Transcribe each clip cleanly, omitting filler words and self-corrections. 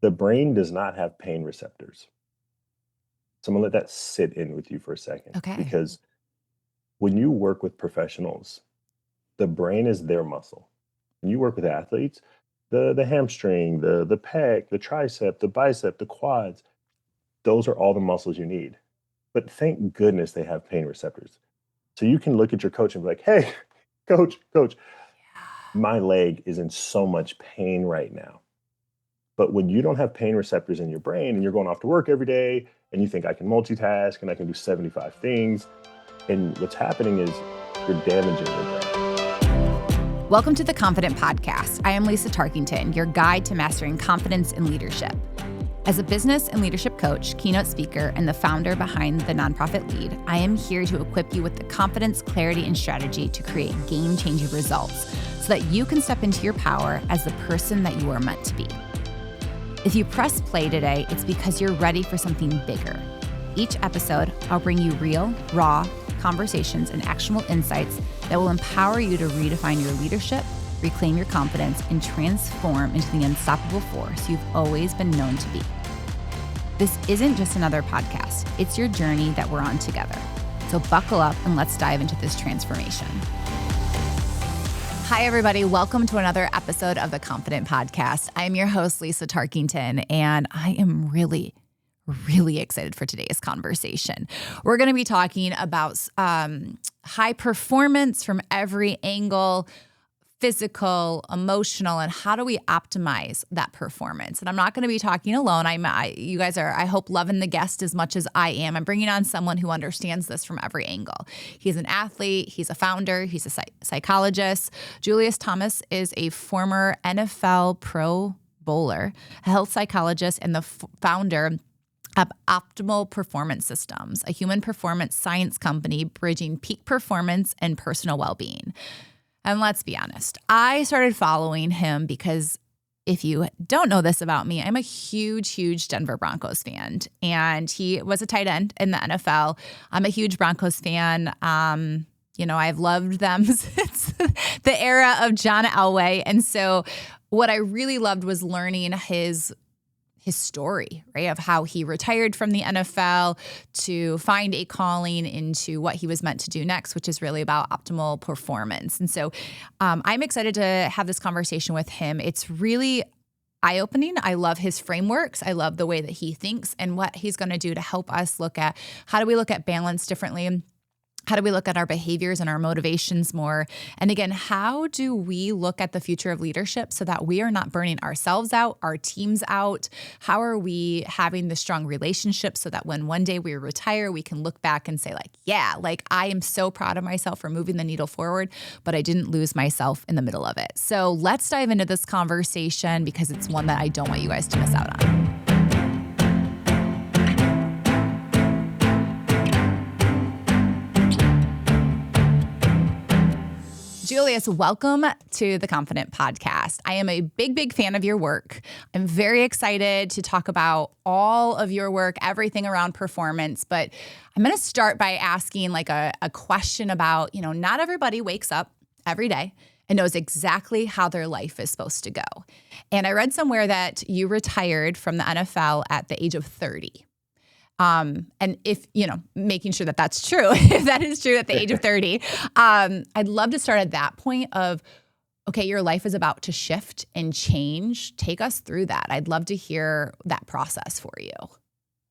The brain does not have pain receptors. So I'm gonna let that sit in with you for a second Okay. because when you work with professionals, the brain is their muscle. When you work with athletes, the hamstring, the pec, the tricep, the bicep, the quads, those are all the muscles you need. But thank goodness they have pain receptors. So you can look at your coach and be like, hey, coach, my leg is in so much pain right now. But when you don't have pain receptors in your brain and you're going off to work every day and you think I can multitask and I can do 75 things, and what's happening is you're damaging your brain. Welcome to the Confident Podcast. I am Lisa Tarkington, your guide to mastering confidence in leadership. As a business and leadership coach, keynote speaker, and the founder behind the nonprofit Lead, I am here to equip you with the confidence, clarity, and strategy to create game-changing results so that you can step into your power as the person that you are meant to be. If you press play today, it's because you're ready for something bigger. Each episode, I'll bring you real, raw conversations and actionable insights that will empower you to redefine your leadership, reclaim your confidence, and transform into the unstoppable force you've always been known to be. This isn't just another podcast. It's your journey that we're on together. So buckle up and let's dive into this transformation. Hi, everybody. Welcome to another episode of the Confident Podcast. I'm your host, Lisa Tarkington, and I am really excited for today's conversation. We're going to be talking about high performance from every angle, physical, emotional, and how do we optimize that performance? And I'm not going to be talking alone. You guys are, I hope, loving the guest as much as I am. I'm bringing on someone who understands this from every angle. He's an athlete. He's a founder. He's a psychologist. Julius Thomas is a former NFL Pro Bowler, a health psychologist, and the founder of Optimal Performance Systems, a human performance science company bridging peak performance and personal well-being. And let's be honest, I started following him because if you don't know this about me, I'm a huge Denver Broncos fan. And he was a tight end in the NFL. I'm a huge Broncos fan. I've loved them since the era of John Elway. And so what I really loved was learning his story, right, of how he retired from the NFL to find a calling into what he was meant to do next, which is really about optimal performance. And so I'm excited to have this conversation with him. It's really eye-opening. I love his frameworks. I love the way that he thinks and what he's going to do to help us look at how do we look at balance differently. How do we look at our behaviors and our motivations more? And again, how do we look at the future of leadership so that we are not burning ourselves out, our teams out? How are we having the strong relationships so that when one day we retire, we can look back and say I am so proud of myself for moving the needle forward, but I didn't lose myself in the middle of it. So let's dive into this conversation because it's one that I don't want you guys to miss out on. Julius, welcome to the Confident Podcast. I am a big fan of your work. I'm very excited to talk about all of your work, everything around performance. But I'm going to start by asking a question about, not everybody wakes up every day and knows exactly how their life is supposed to go. And I read somewhere that you retired from the NFL at the age of 30. And if, making sure that that's true, if that is true at the age of 30, I'd love to start at that point of, okay, your life is about to shift and change. Take us through that. I'd love to hear that process for you.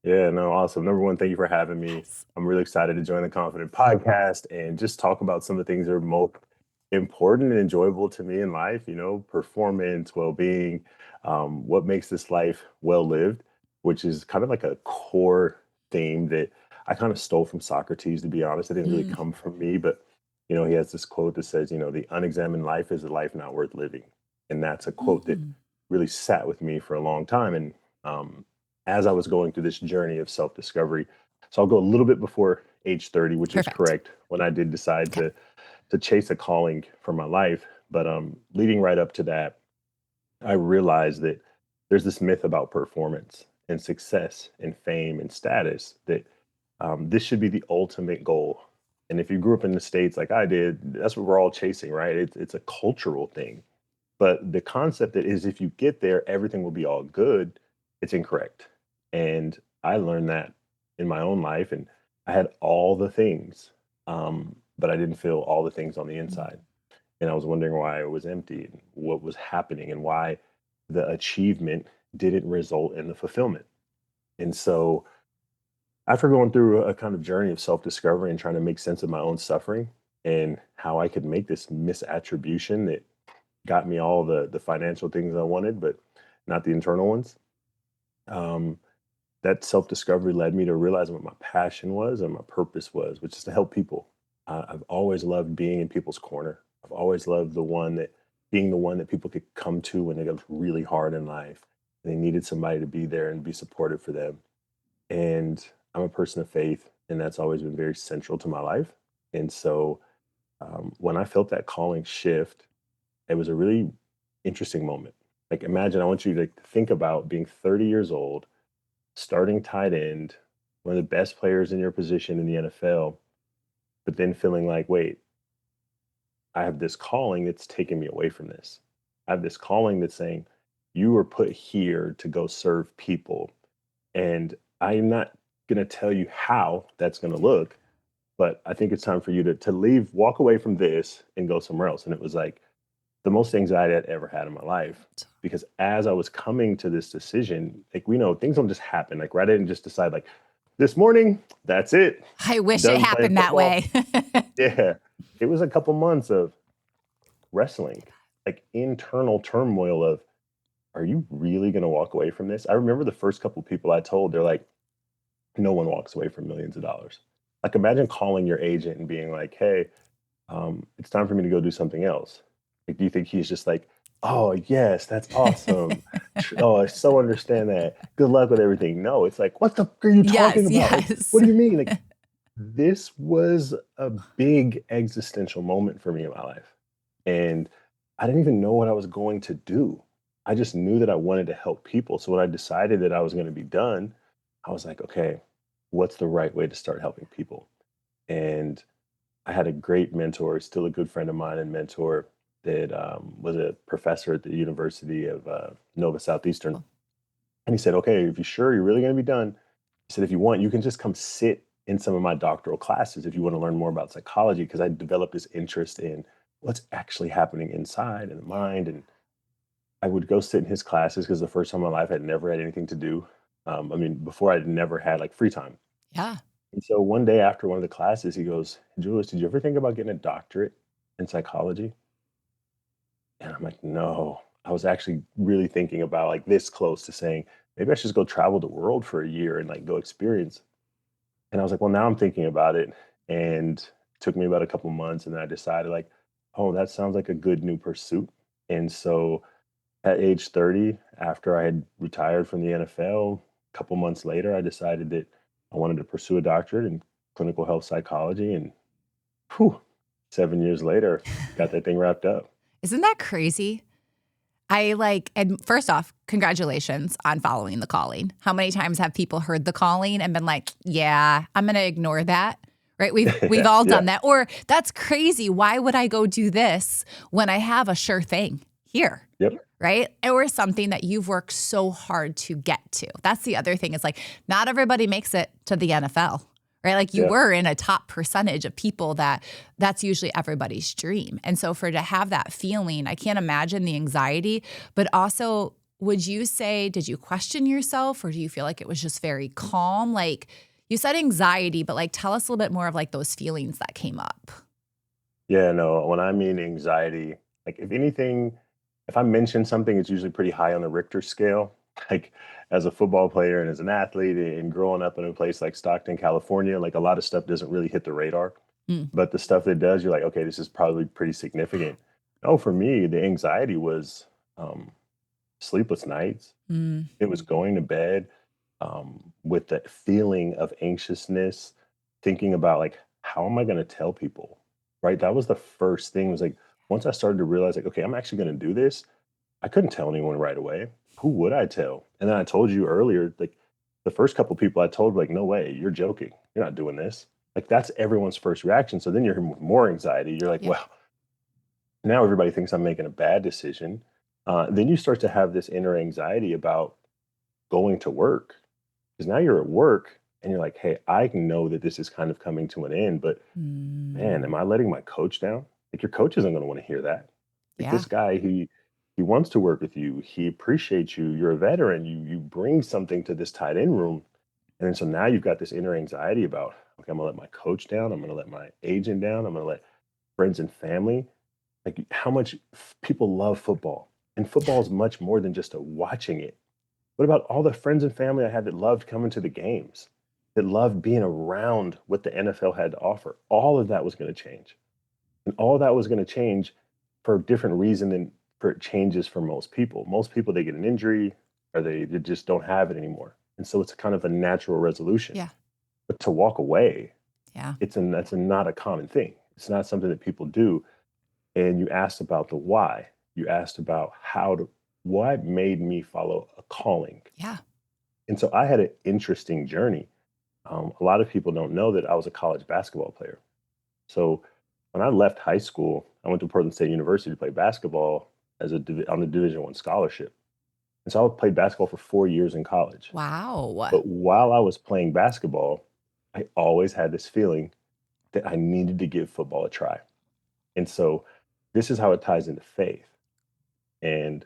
Yeah, no, awesome. Number one, thank you for having me. Yes. I'm really excited to join the Confident Podcast and just talk about some of the things that are most important and enjoyable to me in life, performance, well-being, what makes this life well-lived, which is kind of like a core theme that I kind of stole from Socrates, to be honest. It didn't really come from me, but, he has this quote that says, the unexamined life is a life not worth living. And that's a quote that really sat with me for a long time. And as I was going through this journey of self-discovery, so I'll go a little bit before age 30, which is Perfect. correct, when I did decide to chase a calling for my life. But leading right up to that, I realized that there's this myth about performance and success and fame and status that this should be the ultimate goal. And if you grew up in the States like I did, that's what we're all chasing, right? It's a cultural thing. But the concept that is if you get there, everything will be all good it's incorrect. And I learned that in my own life. And I had all the things, but I didn't feel all the things on the inside. And I was wondering why it was empty and what was happening and why the achievement didn't result in the fulfillment. And so, after going through a kind of journey of self discovery and trying to make sense of my own suffering and how I could make this misattribution that got me all the financial things I wanted, but not the internal ones, um, that self discovery led me to realize what my passion was and my purpose was, which is to help people. I've always loved being in people's corner. I've always loved being the one that people could come to when it got really hard in life. And they needed somebody to be there and be supportive for them. And I'm a person of faith, and that's always been very central to my life. And so when I felt that calling shift, it was a really interesting moment. Like, imagine, I want you to think about being 30 years old, starting tight end, one of the best players in your position in the NFL, but then feeling like, wait, I have this calling that's taking me away from this. I have this calling that's saying, you were put here to go serve people. And I'm not going to tell you how that's going to look, but I think it's time for you to leave, walk away from this and go somewhere else. And it was like the most anxiety I'd ever had in my life, because as I was coming to this decision, like, we know things don't just happen. Like, right, I didn't just decide like this morning, that's it. I wish it Done playing happened that football. way. Yeah. It was a couple months of wrestling, like internal turmoil of, are you really going to walk away from this? I remember the first couple people I told, they're like, no one walks away from millions of dollars. Like, imagine calling your agent and being like, hey, it's time for me to go do something else. Like, do you think he's just like, oh, yes, that's awesome. Oh, I so understand that. Good luck with everything. No, it's like, what the f- are you talking Yes, about? Like, yes. what do you mean? Like, this was a big existential moment for me in my life. And I didn't even know what I was going to do. I just knew that I wanted to help people. So when I decided that I was going to be done, I was like, okay, what's the right way to start helping people? And I had a great mentor, still a good friend of mine and mentor, that was a professor at the University of Nova Southeastern. And he said, okay, if you're sure you're really going to be done, he said, if you want, you can just come sit in some of my doctoral classes if you want to learn more about psychology, because I developed this interest in what's actually happening inside in the mind. And I would go sit in his classes because the first time in my life I'd never had anything to do. I mean, before I'd never had like free time. Yeah. And so one day after one of the classes, he goes, Julius, did you ever think about getting a doctorate in psychology? And I'm like, no. I was actually really thinking about, like, this close to saying, maybe I should just go travel the world for a year and like go experience. And I was like, well, now I'm thinking about it. And it took me about a couple months. And then I decided, like, oh, that sounds like a good new pursuit. And so at age 30, after I had retired from the NFL, a couple months later, I decided that I wanted to pursue a doctorate in clinical health psychology. And whew, 7 years later, got that thing wrapped up. Isn't that crazy? And first off, congratulations on following the calling. How many times have people heard the calling and been like, yeah, I'm going to ignore that? Right? We've all Yeah. done that. Or that's crazy. Why would I go do this when I have a sure thing here? Yep. Right? Or something that you've worked so hard to get to. That's the other thing, is like, not everybody makes it to the NFL, right? Like, you Yeah. were in a top percentage of people that's usually everybody's dream. And so to have that feeling, I can't imagine the anxiety, but also, would you say, did you question yourself, or do you feel like it was just very calm? Like, you said anxiety, but like, tell us a little bit more of like those feelings that came up. Yeah. No, when I mean anxiety, like, if anything, if I mention something, it's usually pretty high on the Richter scale. Like, as a football player and as an athlete and growing up in a place like Stockton, California, like, a lot of stuff doesn't really hit the radar. Mm. But the stuff that does, you're like, okay, this is probably pretty significant. Oh, for me, the anxiety was um, sleepless nights. Mm. It was going to bed with that feeling of anxiousness, thinking about, like, how am I going to tell people? Right. That was the first thing, was like, once I started to realize, like, okay, I'm actually going to do this, I couldn't tell anyone right away. Who would I tell? And then I told you earlier, like, the first couple people I told, like, no way, you're joking. You're not doing this. Like, that's everyone's first reaction. So then you're with more anxiety. You're like, Yeah. well, now everybody thinks I'm making a bad decision. Then you start to have this inner anxiety about going to work. Because now you're at work and you're like, hey, I know that this is kind of coming to an end, but man, am Mm, I letting my coach down? Like your coach isn't going to want to hear that. Like yeah. this guy, he wants to work with you. He appreciates you. You're a veteran. You bring something to this tight end room. And then so now you've got this inner anxiety about, okay, I'm gonna let my coach down. I'm gonna let my agent down. I'm gonna let friends and family. Like how much people love football. And football is much more than just a watching it. What about all the friends and family I had that loved coming to the games, that loved being around what the NFL had to offer? All of that was going to change. And all that was going to change for a different reason than for it changes for most people. Most people, they get an injury or they just don't have it anymore. And so it's kind of a natural resolution. Yeah. But to walk away, Yeah. not a common thing. It's not something that people do. And you asked about the why. You asked about what made me follow a calling. Yeah. And so I had an interesting journey. A lot of people don't know that I was a college basketball player. So when I left high school, I went to Portland State University to play basketball on the Division I scholarship. And so I played basketball for 4 years in college. Wow. But while I was playing basketball, I always had this feeling that I needed to give football a try. And so this is how it ties into faith. And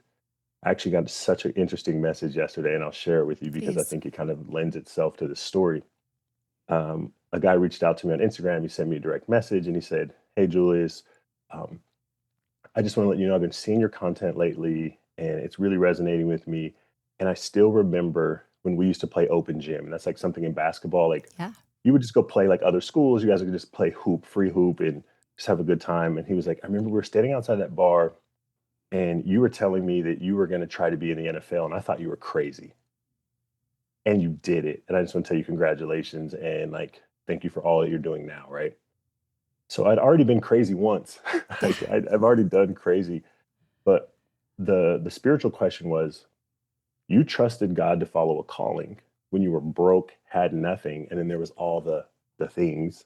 I actually got such an interesting message yesterday, and I'll share it with you because I Please. think it kind of lends itself to the story. A guy reached out to me on Instagram. He sent me a direct message and he said, hey, Julius, um, I just want to let you know I've been seeing your content lately and it's really resonating with me. And I still remember when we used to play open gym, and that's like something in basketball. Like Yeah. you would just go play like other schools. You guys would just play free hoop, and just have a good time. And he was like, I remember we were standing outside that bar and you were telling me that you were going to try to be in the NFL. And I thought you were crazy. And you did it. And I just want to tell you congratulations and like thank you for all that you're doing now, right? So I'd already been crazy once. Yeah. I've already done crazy, but the spiritual question was, you trusted God to follow a calling when you were broke, had nothing, and then there was all the things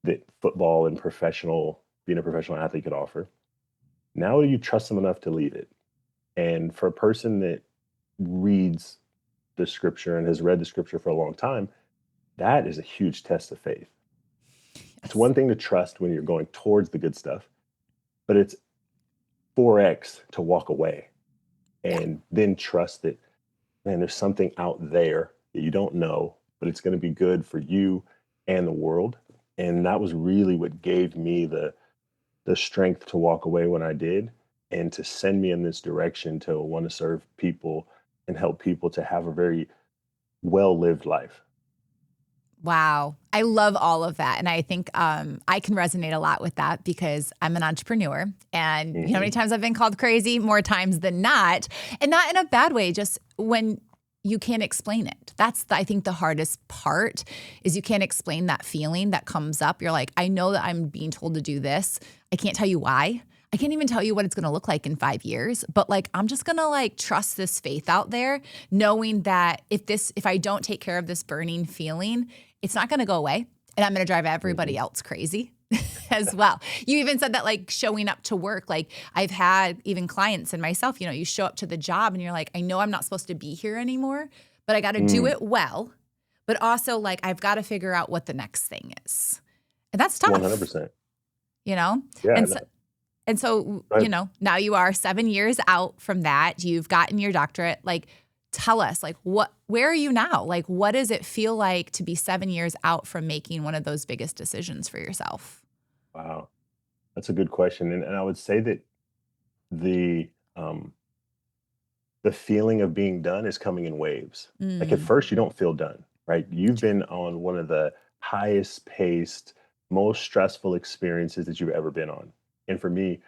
that football and being a professional athlete could offer. Now you trust him enough to leave it. And for a person that reads the scripture and has read the scripture for a long time, that is a huge test of faith. It's Yes. one thing to trust when you're going towards the good stuff, but it's 4x to walk away Yeah. and then trust that, man, there's something out there that you don't know, but it's going to be good for you and the world. And that was really what gave me the strength to walk away when I did and to send me in this direction to want to serve people and help people to have a very well lived life. Wow. I love all of that. And I think I can resonate a lot with that because I'm an entrepreneur. And you know how many Hmm. times I've been called crazy? More times than not. And not in a bad way, just when you can't explain it. That's, I think, the hardest part is you can't explain that feeling that comes up. You're like, I know that I'm being told to do this. I can't tell you why. I can't even tell you what it's going to look like in 5 years, but like I'm just going to like trust this faith out there, knowing that if I don't take care of this burning feeling, it's not going to go away and I'm going to drive Hmm. everybody else crazy as well. You even said that like showing up to work, like I've had even clients and myself, you show up to the job and you're like, I know I'm not supposed to be here anymore, but I got to do Mm, it well. But also like I've got to figure out what the next thing is. And that's tough, 100%. you know? Yeah. And No, so and so, go ahead. now you are 7 years out from that. You've gotten your doctorate. Like, tell us, like, where are you now? Like, what does it feel like to be 7 years out from making one of those biggest decisions for yourself? Wow. That's a good question. And I would say that the, um, the feeling of being done is coming in waves. Like at Mm, first, you don't feel done, right? You've been on one of the highest paced, most stressful experiences that you've ever been on. And for me,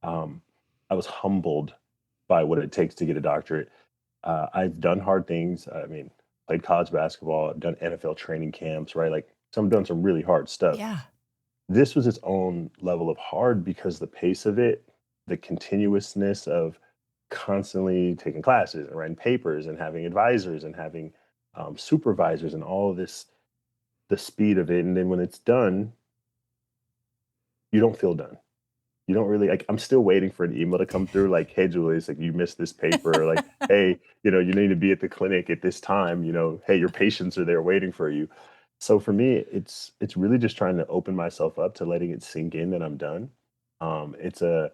um, I was humbled by what it takes to get a doctorate. I've done hard things. I mean, played college basketball, I've done NFL training camps, right? Like some done some really hard stuff. yeah. This was its own level of hard because the pace of it, the continuousness of constantly taking classes and writing papers and having advisors and having supervisors and all of this, the speed of it. And then when it's done, you don't feel done. you don't really like, I'm still waiting for an email to come through like, hey, Julius, like you missed this paper, or like, hey, you need to be at the clinic at this time, hey, your patients are there waiting for you. So for me, it's really just trying to open myself up to letting it sink in that I'm done. It's an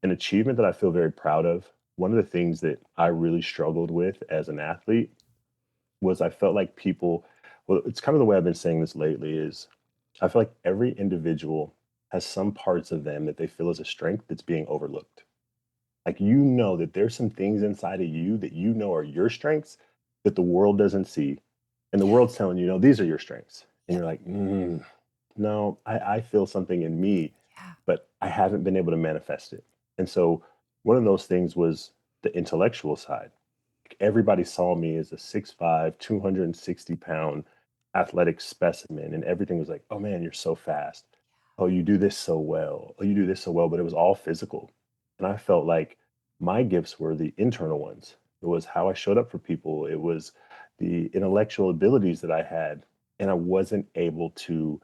achievement that I feel very proud of. One of the things that I really struggled with as an athlete was I felt like people, well, it's kind of the way I've been saying this lately is I feel like every individual has some parts of them that they feel is a strength that's being overlooked. Like that there's some things inside of you that are your strengths that the world doesn't see. And the world's telling you, no, these are your strengths. And Yep. you're like, no, I feel something in me, Yeah. but I haven't been able to manifest it. And so one of those things was the intellectual side. Everybody saw me as a 6'5", 260-pound athletic specimen, and everything was like, oh man, you're so fast. Oh, you do this so well. Oh, you do this so well. But it was all physical. And I felt like my gifts were the internal ones. It was how I showed up for people. It was the intellectual abilities that I had. And I wasn't able to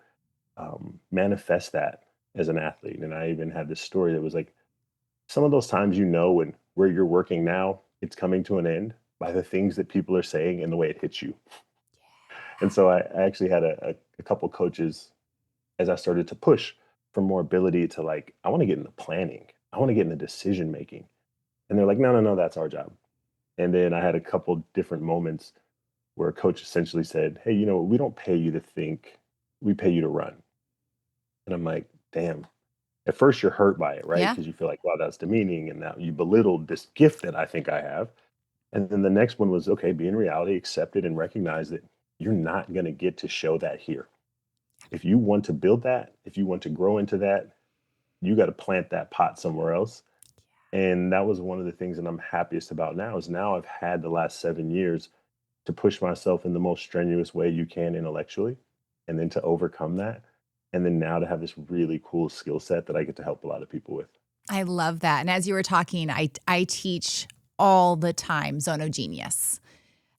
manifest that as an athlete. And I even had this story that was like, some of those times, when where you're working now, it's coming to an end by the things that people are saying and the way it hits you. And so I actually had a couple coaches as I started to push for more ability to like, I want to get into planning. I want to get into decision making. And they're like, no, no, no, that's our job. And then I had a couple different moments where a coach essentially said, hey, we don't pay you to think, we pay you to run. And I'm like, damn. At first, you're hurt by it, right? Yeah. Because you feel like, wow, that's demeaning. And now you belittled this gift that I think I have. And then the next one was, okay, be in reality, accept it, and recognize that you're not going to get to show that here. If you want to build that, if you want to grow into that, you got to plant that pot somewhere else. And that was one of the things that I'm happiest about now is now I've had the last 7 years to push myself in the most strenuous way you can intellectually, and then to overcome that. And then now to have this really cool skill set that I get to help a lot of people with. I love that. And as you were talking, I teach all the time Zone of Genius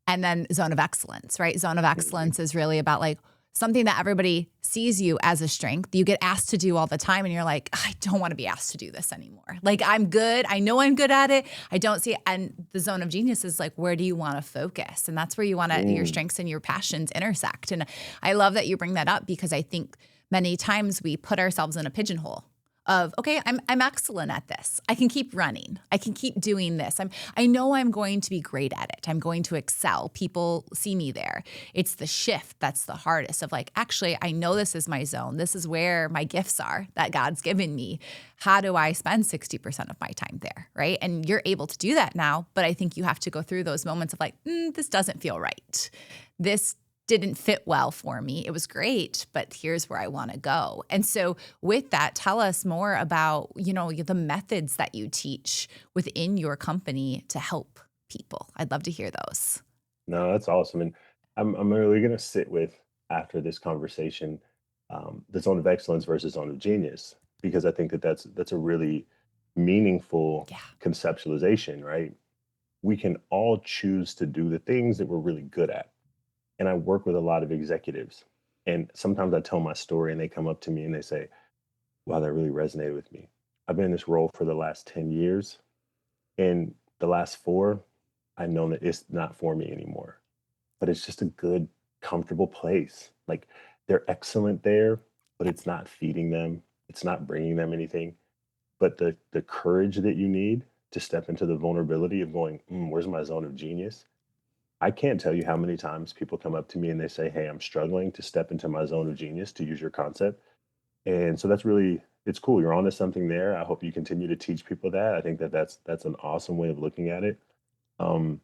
and then Zone of Excellence, right? Zone of Mhm. Excellence is really about like something that everybody sees you as a strength. You get asked to do all the time and you're like, I don't want to be asked to do this anymore. Like I'm good. I know I'm good at it. I don't see it. And the Zone of Genius is like, where do you want to focus? And that's where you want to, your Mm, strengths and your passions intersect. And I love that you bring that up because I think many times we put ourselves in a pigeonhole of, okay, I'm excellent at this. I can keep running. I can keep doing this. I know I'm going to be great at it. I'm going to excel. People see me there. It's the shift that's the hardest of like, actually, I know this is my zone. This is where my gifts are that God's given me. How do I spend 60% of my time there, right? And you're able to do that now, but I think you have to go through those moments of like, this doesn't feel right. This didn't fit well for me. It was great, but here's where I want to go. And so with that, tell us more about, the methods that you teach within your company to help people. I'd love to hear those. no, that's awesome. And I'm really going to sit with, after this conversation, the zone of excellence versus zone of genius, because I think that that's a really meaningful Yeah. conceptualization, right? We can all choose to do the things that we're really good at. And I work with a lot of executives. And sometimes I tell my story and they come up to me and they say, wow, that really resonated with me. I've been in this role for the last 10 years. And the last four, I know that it's not for me anymore. But it's just a good, comfortable place. Like they're excellent there, but Yeah. it's not feeding them. It's not bringing them anything. But the courage that you need to step into the vulnerability of going, where's my zone of genius? I can't tell you how many times people come up to me and they say, hey, I'm struggling to step into my zone of genius, to use your concept. And so that's really, it's cool. You're onto something there. I hope you continue to teach people that. I think that that's an awesome way of looking at it. Um,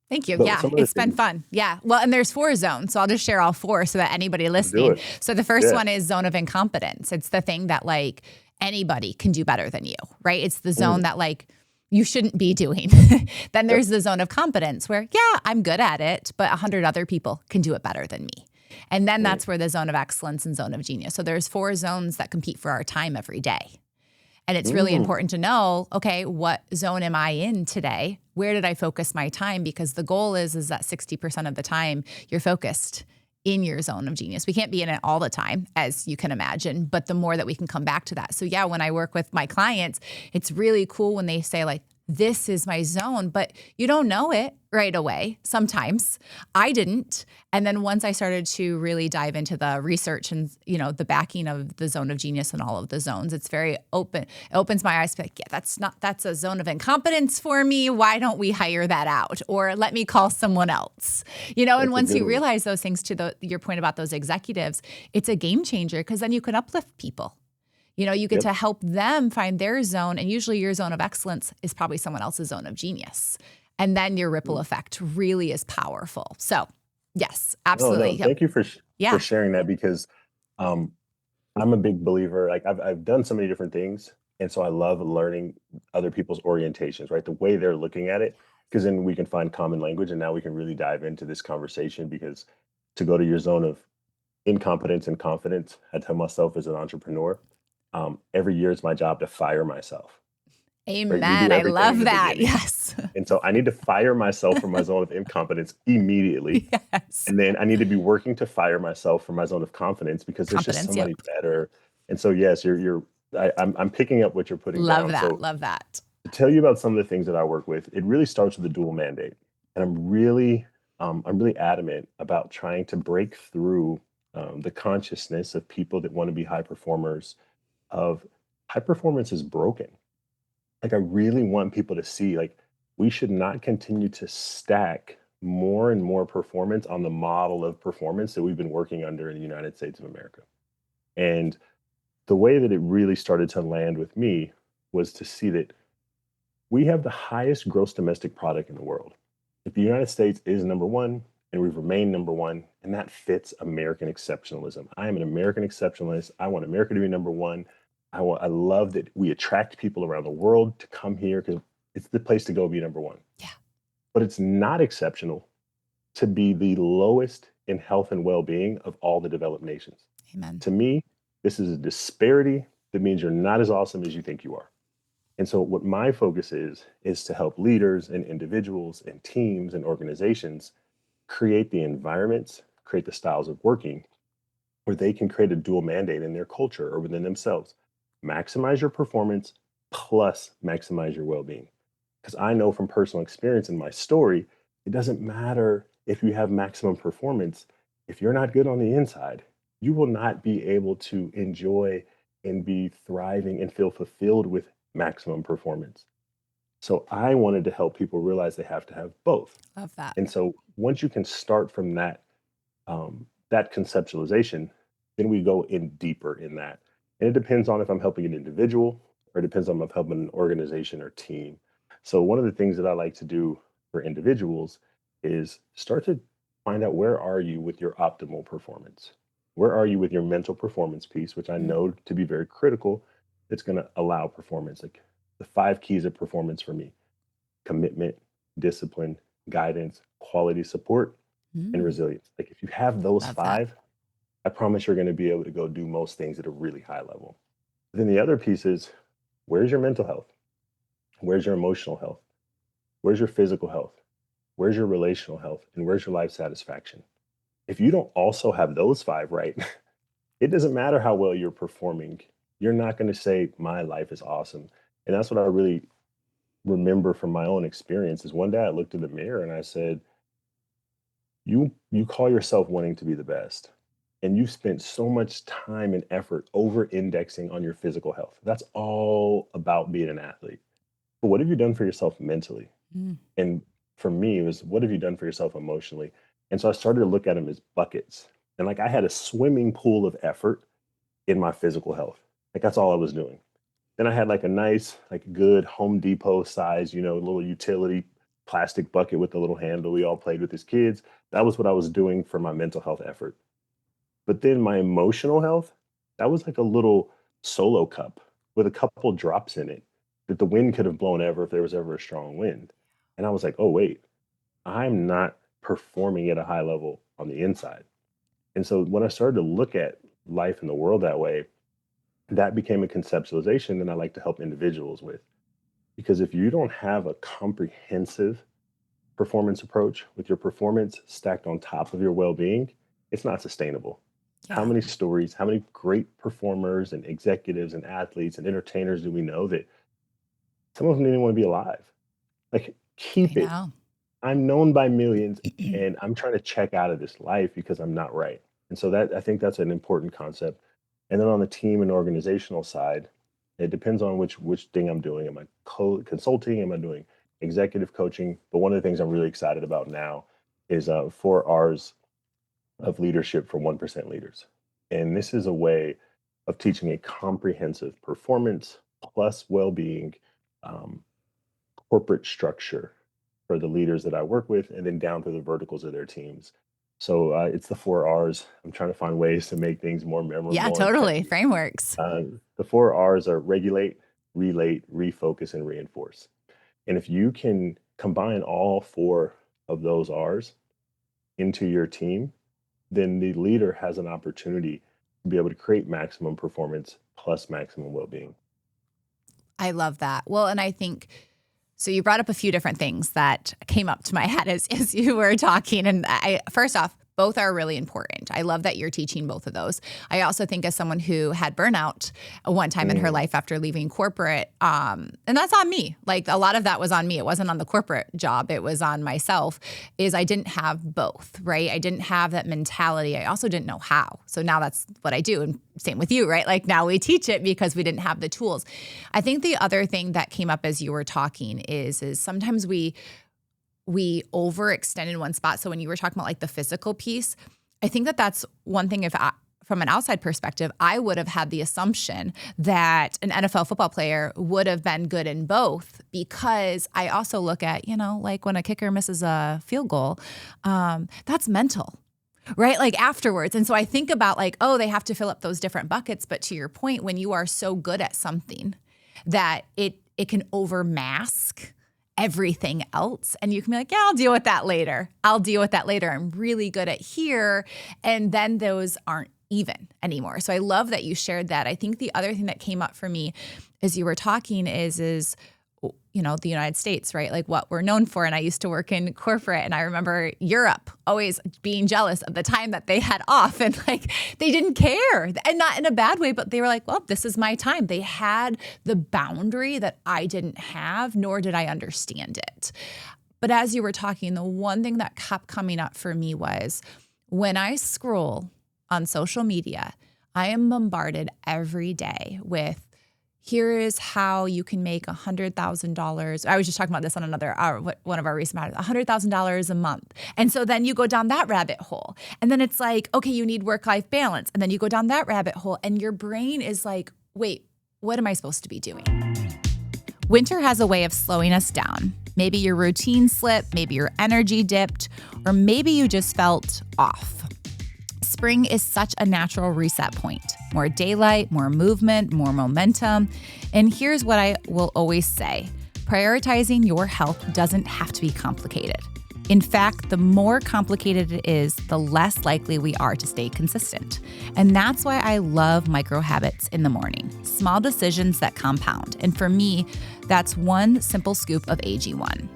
Thank you. but Yeah, some of the it's been things, fun. Yeah. Well, and there's 4 zones. So I'll just share all 4 so that anybody let's do listening. it. So the first Yeah. one is zone of incompetence. It's the thing that like anybody can do better than you, right? It's the zone Mm, that like you shouldn't be doing. Then yep. there's the zone of competence where, yeah, I'm good at it, but 100 other people can do it better than me. And then Mm, that's where the zone of excellence and zone of genius. So there's 4 zones that compete for our time every day. And it's really mm, important to know, okay, what zone am I in today? Where did I focus my time? Because the goal is that 60% of the time you're focused in your zone of genius. We can't be in it all the time, as you can imagine, but the more that we can come back to that. So yeah, when I work with my clients, it's really cool when they say like, this is my zone, but you don't know it right away. Sometimes I didn't. And then once I started to really dive into the research and, the backing of the zone of genius and all of the zones, it's very open. It opens my eyes to be like, yeah, that's a zone of incompetence for me. Why don't we hire that out? Or let me call someone else, and That's a once good you one. realize those things to your point about those executives, it's a game changer because then you can uplift people. You get Yep. to help them find their zone. And usually your zone of excellence is probably someone else's zone of genius. And then your ripple effect really is powerful. So, yes, No, no. absolutely. Thank you for Yeah. sharing that because um, I'm a big believer. Like I've done so many different things, and so I love learning other people's orientations, right? The way they're looking at it, because then we can find common language, and now we can really dive into this conversation. Because to go to your zone of incompetence and confidence, I tell myself as an entrepreneur, every year it's my job to fire myself. Right? We Amen. do I everything in love the that. beginning, Yes. and so I need to fire myself from my zone of incompetence immediately. Yes. And then I need to be working to fire myself from my zone of confidence because there's just Competence. Yep. somebody better. And so, yes, I'm picking up what you're putting Love down. that. So Love that. to tell you about some of the things that I work with, it really starts with a dual mandate. And I'm really adamant about trying to break through the consciousness of people that want to be high performers of high performance is broken. Like I really want people to see like we should not continue to stack more and more performance on the model of performance that we've been working under in the United States of America. And the way that it really started to land with me was to see that we have the highest gross domestic product in the world. If the United States is number one and we've remained number one, and that fits American exceptionalism. I am an American exceptionalist. I want America to be number one. I love that we attract people around the world to come here because it's the place to go be number one. Yeah. But it's not exceptional to be the lowest in health and well-being of all the developed nations. Amen. To me, this is a disparity that means you're not as awesome as you think you are. And so what my focus is to help leaders and individuals and teams and organizations create the environments, create the styles of working where they can create a dual mandate in their culture or within themselves. Maximize your performance plus maximize your well-being. Because I know from personal experience in my story, it doesn't matter if you have maximum performance. If you're not good on the inside, you will not be able to enjoy and be thriving and feel fulfilled with maximum performance. So I wanted to help people realize they have to have both. Love that. And so once you can start from that conceptualization, then we go in deeper in that. And it depends on if I'm helping an individual or it depends on if I'm helping an organization or team. So one of the things that I like to do for individuals is start to find out where are you with your optimal performance? Where are you with your mental performance piece, which I Mm. know to be very critical. It's going to allow performance. Like the 5 keys of performance for me: commitment, discipline, guidance, quality support, and Mm. resilience. Like if you have those Love that. 5, I promise you're going to be able to go do most things at a really high level. Then the other piece is, where's your mental health? Where's your emotional health? Where's your physical health? Where's your relational health? And where's your life satisfaction? If you don't also have those 5 right, it doesn't matter how well you're performing. You're not going to say my life is awesome. And that's what I really remember from my own experience is one day I looked in the mirror and I said, you call yourself wanting to be the best, and you spent so much time and effort over indexing on your physical health. That's all about being an athlete. But what have you done for yourself mentally? Mm. And for me, it was what have you done for yourself emotionally? And so I started to look at them as buckets. And like I had a swimming pool of effort in my physical health. Like that's all I was doing. Then I had like a nice, like good Home Depot size, little utility plastic bucket with a little handle we all played with as kids. That was what I was doing for my mental health effort. But then my emotional health, that was like a little solo cup with a couple drops in it that the wind could have blown ever if there was ever a strong wind. And I was like, oh, wait, I'm not performing at a high level on the inside. And so when I started to look at life in the world that way, that became a conceptualization that I like to help individuals with. Because if you don't have a comprehensive performance approach with your performance stacked on top of your well being, it's not sustainable. How Yeah, many stories, how many great performers and executives and athletes and entertainers do we know that some of them didn't even want to be alive? Like, I keep it. know. I'm known by millions and I'm trying to check out of this life because I'm not right. And so that I think that's an important concept. And then on the team and organizational side, it depends on which thing I'm doing. Am I consulting? Am I doing executive coaching? But one of the things I'm really excited about now is 4 R's of leadership for 1% leaders. And this is a way of teaching a comprehensive performance plus well-being um, corporate structure for the leaders that I work with, and then down to the verticals of their teams. So it's the 4 R's. I'm trying to find ways to make things more Yeah, memorable and totally. catchy. Frameworks. The 4 R's are regulate, relate, refocus, and reinforce. And if you can combine all four of those R's into your team, then the leader has an opportunity to be able to create maximum performance plus maximum well-being. I love that. Well, and I think so. You brought up a few different things that came up to my head as you were talking. And first off, both are really important. I love that you're teaching both of those. I also think as someone who had burnout one time in her Mm, life after leaving corporate, and that's on me. Like a lot of that was on me. It wasn't on the corporate job. It was on myself, is I didn't have both, right? I didn't have that mentality. I also didn't know how. So now that's what I do. And same with you, right? Like now we teach it because we didn't have the tools. I think the other thing that came up as you were talking is sometimes we overextend in one spot. So when you were talking about like the physical piece, I think that that's one thing. From an outside perspective, I would have had the assumption that an NFL football player would have been good in both, because I also look at, like when a kicker misses a field goal, that's mental, right? Like afterwards. And so I think about like, oh, they have to fill up those different buckets. But to your point, when you are so good at something that it can overmask everything else. And you can be like, yeah, I'll deal with that later. I'm really good at here. And then those aren't even anymore. So I love that you shared that. I think the other thing that came up for me as you were talking is the United States, right? Like what we're known for. And I used to work in corporate, and I remember Europe always being jealous of the time that they had off, and like they didn't care, and not in a bad way, but they were like, well, this is my time. They had the boundary that I didn't have, nor did I understand it. But as you were talking, the one thing that kept coming up for me was when I scroll on social media, I am bombarded every day with, here is how you can make $100,000. I was just talking about this on one of our recent matters, $100,000 a month. And so then you go down that rabbit hole. And then it's like, okay, you need work-life balance. And then you go down that rabbit hole and your brain is like, wait, what am I supposed to be doing? Winter has a way of slowing us down. Maybe your routine slipped, maybe your energy dipped, or maybe you just felt off. Spring is such a natural reset point. More daylight, more movement, more momentum. And here's what I will always say. Prioritizing your health doesn't have to be complicated. In fact, the more complicated it is, the less likely we are to stay consistent. And that's why I love micro habits in the morning. Small decisions that compound. And for me, that's one simple scoop of AG1.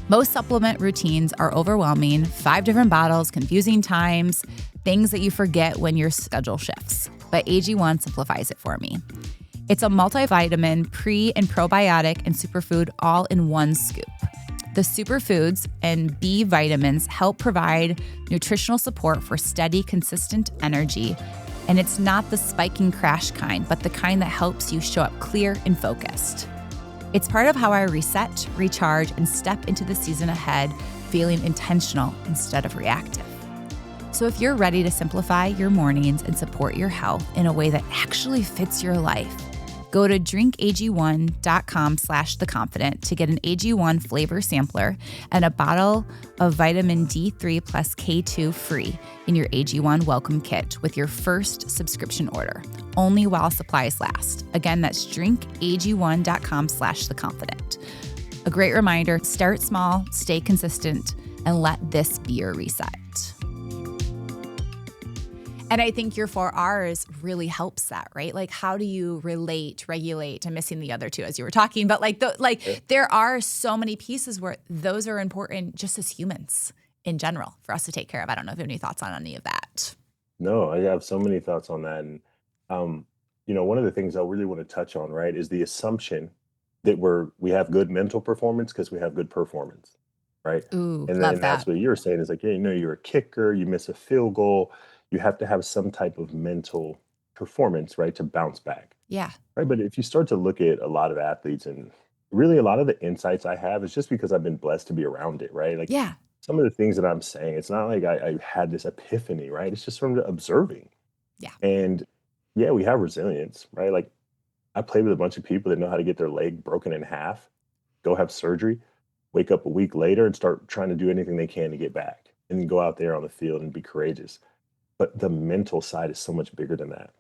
Most supplement routines are overwhelming, 5 different bottles, confusing times, things that you forget when your schedule shifts. But AG1 simplifies it for me. It's a multivitamin, pre and probiotic, and superfood all in one scoop. The superfoods and B vitamins help provide nutritional support for steady, consistent energy. And it's not the spiking crash kind, but the kind that helps you show up clear and focused. It's part of how I reset, recharge, and step into the season ahead feeling intentional instead of reactive. So if you're ready to simplify your mornings and support your health in a way that actually fits your life, go to drinkag1.com/theconfident to get an AG1 flavor sampler and a bottle of vitamin D3 plus K2 free in your AG1 welcome kit with your first subscription order, only while supplies last. Again, that's drinkag1.com/theconfident. A great reminder, start small, stay consistent, and let this be your reset. And I think your 4 R's really helps that, right? Like, how do you relate, regulate? I'm missing the other two as you were talking, but there are so many pieces where those are important just as humans in general for us to take care of. I don't know if you have any thoughts on any of that. No, I have so many thoughts on that. And, um, one of the things I really want to touch on, right, is the assumption that we have good mental performance because we have good performance, right? Ooh, And love then that's that. what you were saying is like, yeah, you're a kicker, you miss a field goal, you have to have some type of mental performance, right, to bounce back, Yeah. right? But if you start to look at a lot of athletes and really a lot of the insights I have is just because I've been blessed to be around it, right? Like Yeah. some of the things that I'm saying, it's not like I had this epiphany, right? It's just from observing. Yeah. And yeah, we have resilience, right? Like I play with a bunch of people that know how to get their leg broken in half, go have surgery, wake up a week later and start trying to do anything they can to get back and then go out there on the field and be courageous. But the mental side is so much bigger than that.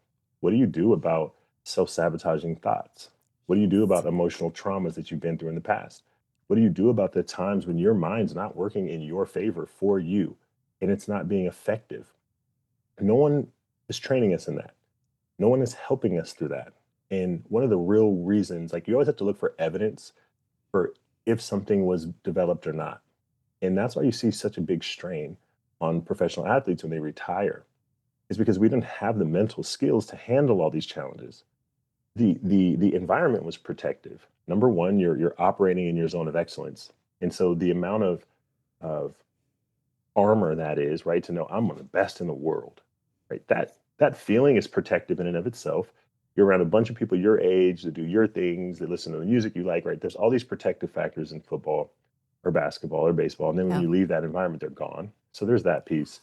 What do you do about self sabotaging thoughts? What do you do about emotional traumas that you've been through in the past? What do you do about the times when your mind's not working in your favor for you and it's not being effective? No one is training us in that. No one is helping us through that. And one of the real reasons, like you always have to look for evidence for if something was developed or not. And that's why you see such a big strain on professional athletes when they retire, is because we didn't have the mental skills to handle all these challenges. The environment was protective. Number one, you're operating in your zone of excellence. And so the amount of armor that is, right, to know I'm one of the best in the world, right? That feeling is protective in and of itself. You're around a bunch of people your age that do your things, that listen to the music you like, right? There's all these protective factors in football or basketball or baseball. And then when Yeah. you leave that environment, they're gone. So there's that piece.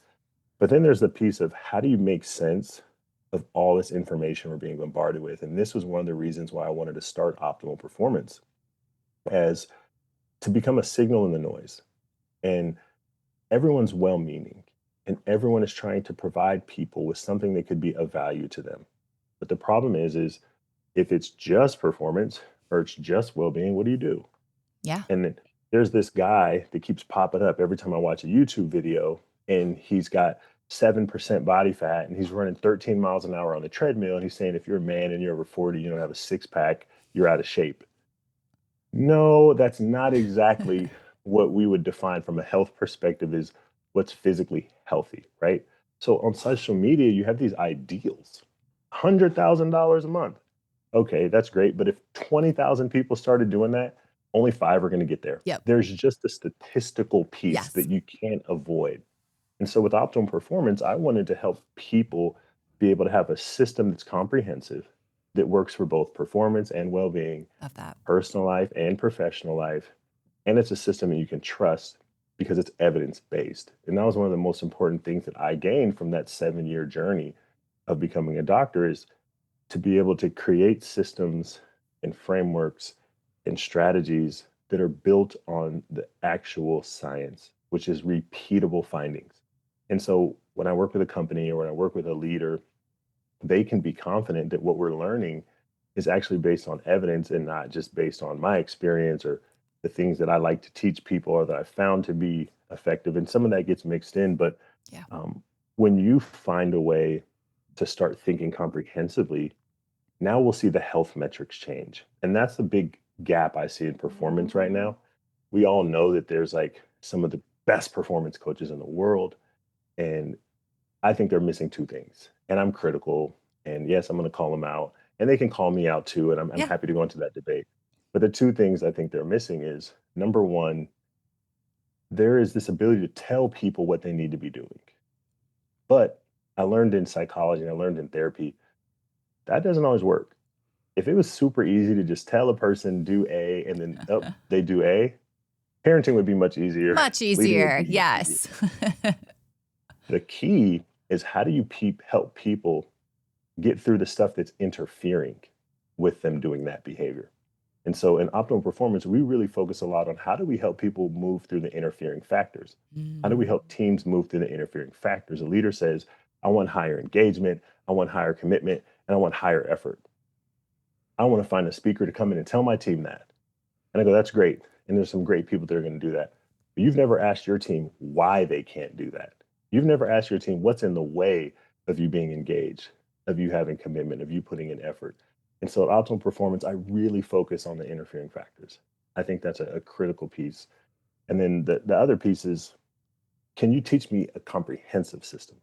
But then there's the piece of how do you make sense of all this information we're being bombarded with? And this was one of the reasons why I wanted to start optimal performance as to become a signal in the noise. And everyone's well meaning and everyone is trying to provide people with something that could be of value to them. But the problem is if it's just performance or it's just well-being, what do you do? Yeah. And then there's this guy that keeps popping up every time I watch a YouTube video, and he's got 7% body fat and he's running 13 miles an hour on the treadmill. And he's saying, if you're a man and you're over 40, you don't have a six pack, you're out of shape. No, that's not exactly what we would define from a health perspective is what's physically healthy, right? So on social media, you have these ideals, $100,000 a month. Okay, that's great. But if 20,000 people started doing that, only five are going to get there. Yep. There's just a statistical piece Yes. that you can't avoid. And so with optimal performance, I wanted to help people be able to have a system that's comprehensive that works for both performance and well being, Love that. personal life and professional life. And it's a system that you can trust because it's evidence based. And that was one of the most important things that I gained from that 7 year journey of becoming a doctor is to be able to create systems and frameworks and strategies that are built on the actual science, which is repeatable findings. And so when I work with a company or when I work with a leader, they can be confident that what we're learning is actually based on evidence and not just based on my experience or the things that I like to teach people or that I found to be effective. And some of that gets mixed in, but Yeah. when you find a way to start thinking comprehensively, now we'll see the health metrics change. And that's the big gap I see in performance right now. We all know that there's like some of the best performance coaches in the world. And I think they're missing two things. And I'm critical. And yes, I'm going to call them out. And they can call me out too. And I'm Yeah. happy to go into that debate. But the two things I think they're missing is number one, there is this ability to tell people what they need to be doing. But I learned in psychology and I learned in therapy, that doesn't always work. If it was super easy to just tell a person do A and then oh, they do A, parenting would be much easier. Much Leading would easier. be much easier. Yes. The key is how do you help people get through the stuff that's interfering with them doing that behavior? And so in optimal performance, we really focus a lot on how do we help people move through the interfering factors? How do we Mm. help teams move through the interfering factors? A leader says, I want higher engagement, I want higher commitment, and I want higher effort. I want to find a speaker to come in and tell my team that. And I go, that's great. And there's some great people that are going to do that. But you've never asked your team why they can't do that. You've never asked your team what's in the way of you being engaged, of you having commitment, of you putting in effort. And so at optimal performance, I really focus on the interfering factors. I think that's a critical piece. And then the other piece is can you teach me a comprehensive system?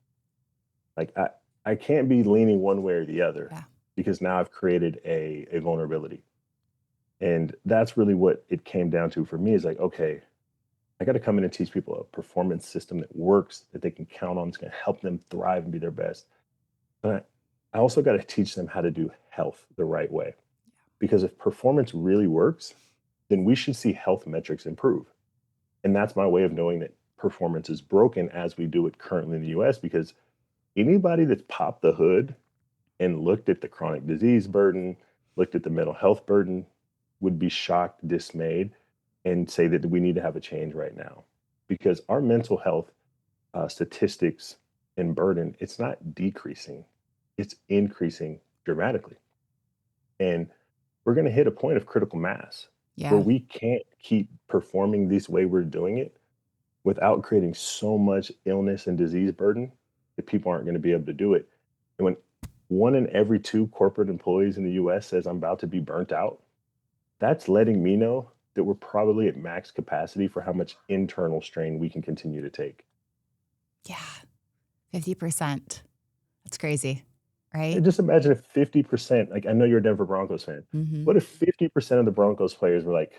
Like I can't be leaning one way or the other Yeah. because now I've created a vulnerability. And that's really what it came down to for me is like, okay, I got to come in and teach people a performance system that works, that they can count on, it's going to help them thrive and be their best. But I also got to teach them how to do health the right way. Because if performance really works, then we should see health metrics improve. And that's my way of knowing that performance is broken as we do it currently in the US, because anybody that's popped the hood and looked at the chronic disease burden, looked at the mental health burden, would be shocked, dismayed, and say that we need to have a change right now. Because our mental health statistics and burden, it's not decreasing, it's increasing dramatically. And we're going to hit a point of critical mass where Yeah. we can't keep performing this way we're doing it without creating so much illness and disease burden that people aren't going to be able to do it. And when 1 in every 2 corporate employees in the US says I'm about to be burnt out, that's letting me know that we're probably at max capacity for how much internal strain we can continue to take. Yeah. 50%. That's crazy, right? And just imagine if 50%, like I know you're a Denver Broncos fan, Mm-hmm. what if 50% of the Broncos players were like,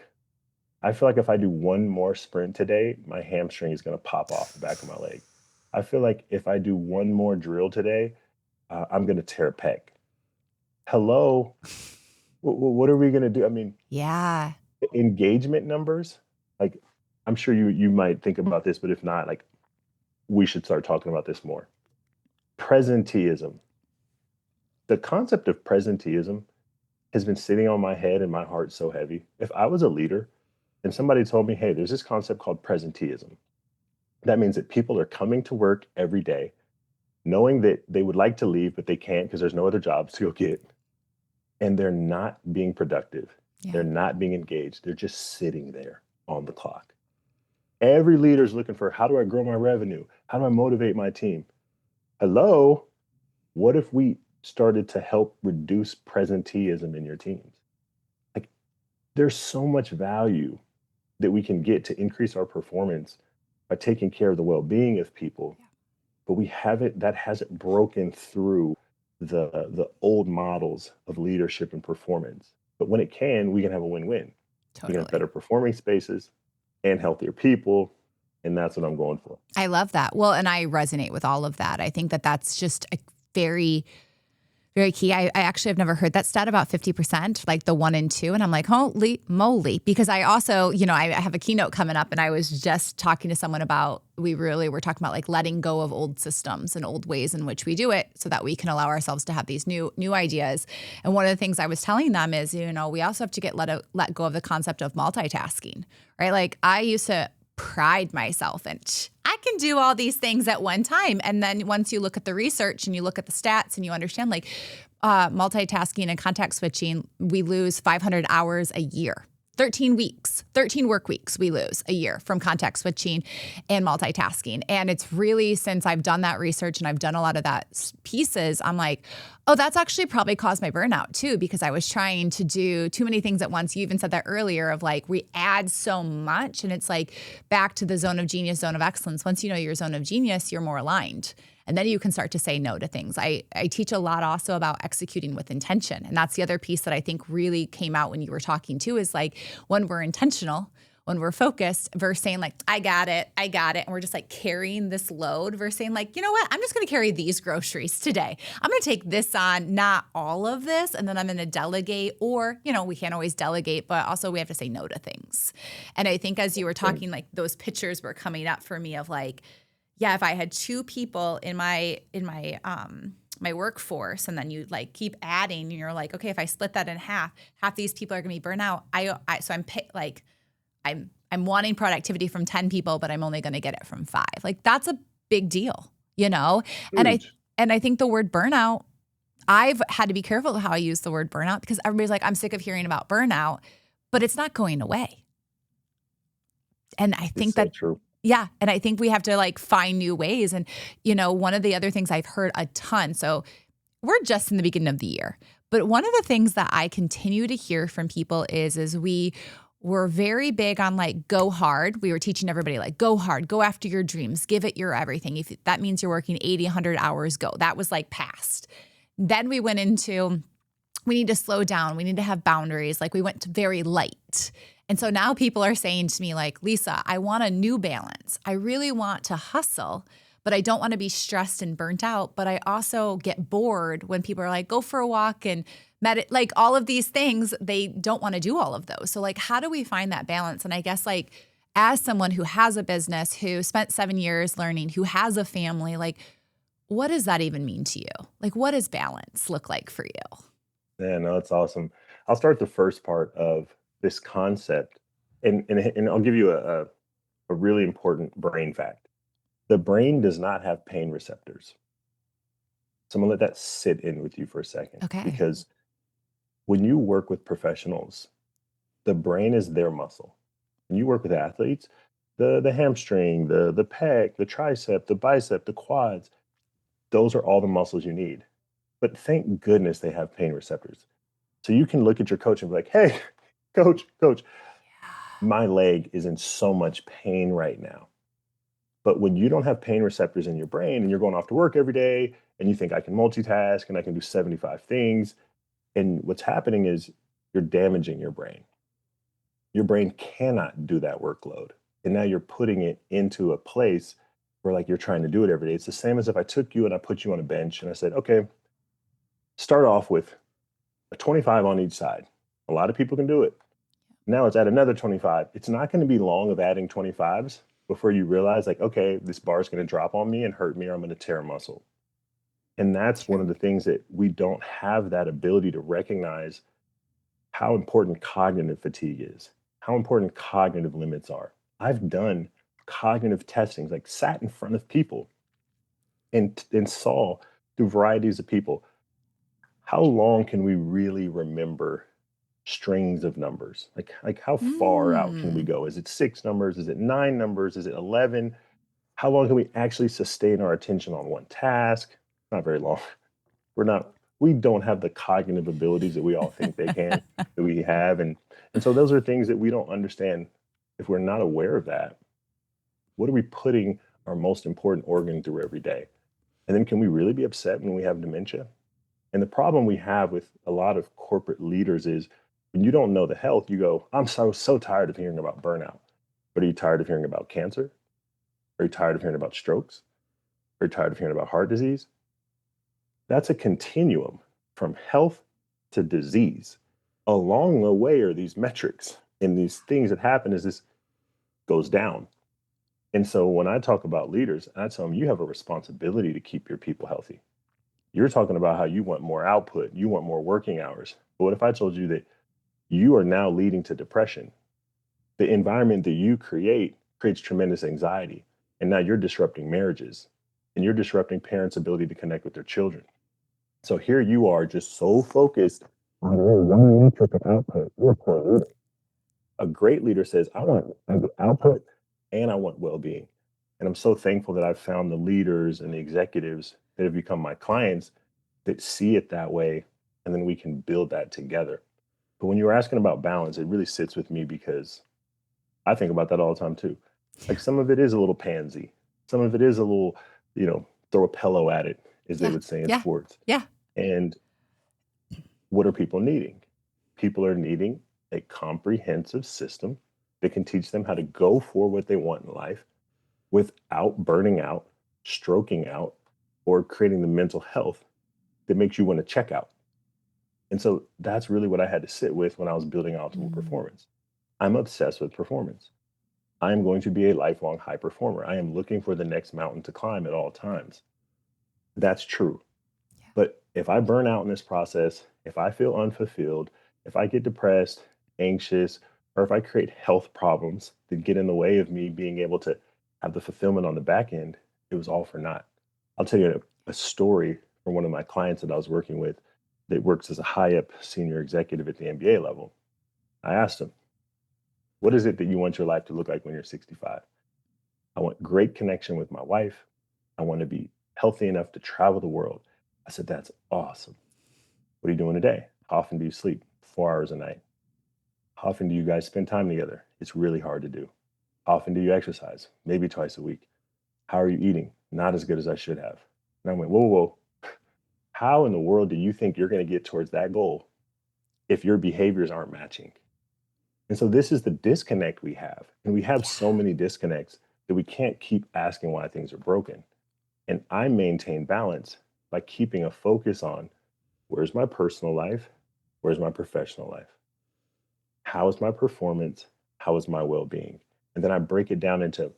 I feel like if I do one more sprint today, my hamstring is going to pop off the back of my leg. I feel like if I do one more drill today, I'm going to tear a pec. Hello, what are we going to do? I mean, Yeah. engagement numbers, like I'm sure you might think about this, but if not, like we should start talking about this more. Presenteeism. The concept of presenteeism has been sitting on my head and my heart so heavy. If I was a leader and somebody told me, hey, there's this concept called presenteeism, that means that people are coming to work every day knowing that they would like to leave, but they can't because there's no other jobs to go get. And they're not being productive. Yeah. They're not being engaged. They're just sitting there on the clock. Every leader is looking for, how do I grow my revenue? How do I motivate my team? Hello, what if we started to help reduce presenteeism in your teams? Like, there's so much value that we can get to increase our performance by taking care of the well-being of people, but that hasn't broken through the old models of leadership and performance. But when it can, we can have a win-win. We can Totally. have better performing spaces and healthier people, and that's what I'm going for. I love that. Well, and I resonate with all of that. I think that that's just a very, very key. I actually have never heard that stat about 50%, like the 1 and 2. And I'm like, holy moly. Because I also, I have a keynote coming up and I was just talking to someone about, we really were talking about like letting go of old systems and old ways in which we do it so that we can allow ourselves to have these new ideas. And one of the things I was telling them is, we also have to let go of the concept of multitasking, right? Like I used to pride myself in, I can do all these things at one time. And then once you look at the research and you look at the stats and you understand like multitasking and context switching, we lose 500 hours a year. 13 work weeks we lose a year from context switching and multitasking. And it's really, since I've done that research and I've done a lot of that pieces, I'm like, oh, that's actually probably caused my burnout too, because I was trying to do too many things at once. You even said that earlier of like, we add so much and it's like back to the zone of genius, zone of excellence. Once you know your zone of genius, you're more aligned. And then you can start to say no to things. I teach a lot also about executing with intention. And that's the other piece that I think really came out when you were talking too, is like when we're intentional, when we're focused versus saying like, I got it. And we're just like carrying this load versus saying like, you know what, I'm just going to carry these groceries today. I'm going to take this on, not all of this. And then I'm going to delegate, or, we can't always delegate, but also we have to say no to things. And I think as you were talking, like those pictures were coming up for me of like, yeah, if I had 2 people in my my workforce, and then you like keep adding, and you're like, okay, if I split that in half these people are going to be burnt out. So I'm wanting productivity from 10 people, but I'm only going to get it from 5. Like that's a big deal, And Huge. I think the word burnout, I've had to be careful how I use the word burnout, because everybody's like, I'm sick of hearing about burnout, but it's not going away. And I think It's so that true. yeah. And I think we have to like find new ways. And, one of the other things I've heard a ton, so we're just in the beginning of the year, but one of the things that I continue to hear from people is we were very big on like, go hard. We were teaching everybody like, go hard, go after your dreams, give it your everything. If that means you're working 80, 100 hours, go. That was like past. Then we went into, we need to slow down. We need to have boundaries. Like we went to very light. And so now people are saying to me like, Lisa, I want a new balance. I really want to hustle, but I don't want to be stressed and burnt out. But I also get bored when people are like, go for a walk and like all of these things, they don't want to do all of those. So like, how do we find that balance? And I guess like as someone who has a business, who spent 7 years learning, who has a family, like what does that even mean to you? Like what does balance look like for you? Yeah, no, that's awesome. I'll start the first part of this concept, and I'll give you a really important brain fact. The brain does not have pain receptors. So I'm gonna let that sit in with you for a second, Okay. because when you work with professionals, the brain is their muscle. When you work with athletes, the hamstring, the pec, the tricep, the bicep, the quads, those are all the muscles you need. But thank goodness they have pain receptors. So you can look at your coach and be like, hey, coach, my leg is in so much pain right now. But when you don't have pain receptors in your brain and you're going off to work every day and you think I can multitask and I can do 75 things, and what's happening is you're damaging your brain. Your brain cannot do that workload. And now you're putting it into a place where like you're trying to do it every day. It's the same as if I took you and I put you on a bench and I said, okay, start off with a 25 on each side. A lot of people can do it. Now it's at another 25. It's not going to be long of adding 25s before you realize, like, okay, this bar is going to drop on me and hurt me, or I'm going to tear a muscle. And that's one of True. the things that we don't have that ability to recognize how important cognitive fatigue is, how important cognitive limits are. I've done cognitive testings, like sat in front of people and saw through varieties of people how long can we really remember strings of numbers? Like how far out can we Mm. go? Is it 6 numbers? Is it 9 numbers? Is it 11? How long can we actually sustain our attention on one task? Not very long. We don't have the cognitive abilities that we all think they can, that we have. And so those are things that we don't understand. If we're not aware of that, what are we putting our most important organ through every day? And then can we really be upset when we have dementia? And the problem we have with a lot of corporate leaders is when you don't know the health, you go, I'm so tired of hearing about burnout. But are you tired of hearing about cancer? Are you tired of hearing about strokes? Are you tired of hearing about heart disease? That's a continuum from health to disease. Along the way are these metrics and these things that happen as this goes down. And so when I talk about leaders, I tell them you have a responsibility to keep your people healthy. You're talking about how you want more output, you want more working hours. But what if I told you that you are now leading to depression? The environment that you create creates tremendous anxiety. And now you're disrupting marriages and you're disrupting parents' ability to connect with their children. So here you are just so focused on your one metric of output. You're a poor leader. A great leader says, I want output and I want well being. And I'm so thankful that I've found the leaders and the executives that have become my clients that see it that way. And then we can build that together. But when you were asking about balance, it really sits with me because I think about that all the time too. Like some of it is a little pansy, some of it is a little, throw a pillow at it, as they Yeah. would say in Yeah. sports. Yeah. And what are people needing? People are needing a comprehensive system that can teach them how to go for what they want in life without burning out, stroking out, or creating the mental health that makes you want to check out. And so that's really what I had to sit with when I was building optimal Mm. performance. I'm obsessed with performance. I am going to be a lifelong high performer. I am looking for the next mountain to climb at all times. That's true. Yeah. But if I burn out in this process, if I feel unfulfilled, if I get depressed, anxious, or if I create health problems that get in the way of me being able to have the fulfillment on the back end, it was all for naught. I'll tell you a story from one of my clients that I was working with that works as a high up senior executive at the MBA level. I asked him, what is it that you want your life to look like when you're 65? I want great connection with my wife. I want to be healthy enough to travel the world. I said, that's awesome. What are you doing today? How often do you sleep? 4 hours a night. How often do you guys spend time together? It's really hard to do. How often do you exercise? Maybe twice a week. How are you eating? Not as good as I should have. And I went, whoa, whoa, whoa. How in the world do you think you're going to get towards that goal if your behaviors aren't matching? And so this is the disconnect we have. And we have so Yeah. many disconnects that we can't keep asking why things are broken. And I maintain balance by keeping a focus on where's my personal life? Where's my professional life? How is my performance? How is my well being? And then I break it down into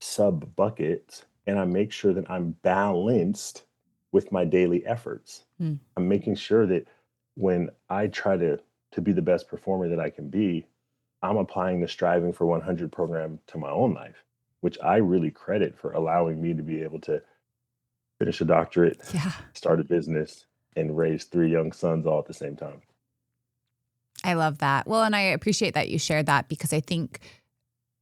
sub buckets and I make sure that I'm balanced with my daily efforts. Mm. I'm making sure that when I try to be the best performer that I can be, I'm applying the Striving for 100 program to my own life, which I really credit for allowing me to be able to finish a doctorate, Yeah. start a business, and raise 3 young sons all at the same time. I love that. Well, and I appreciate that you shared that because I think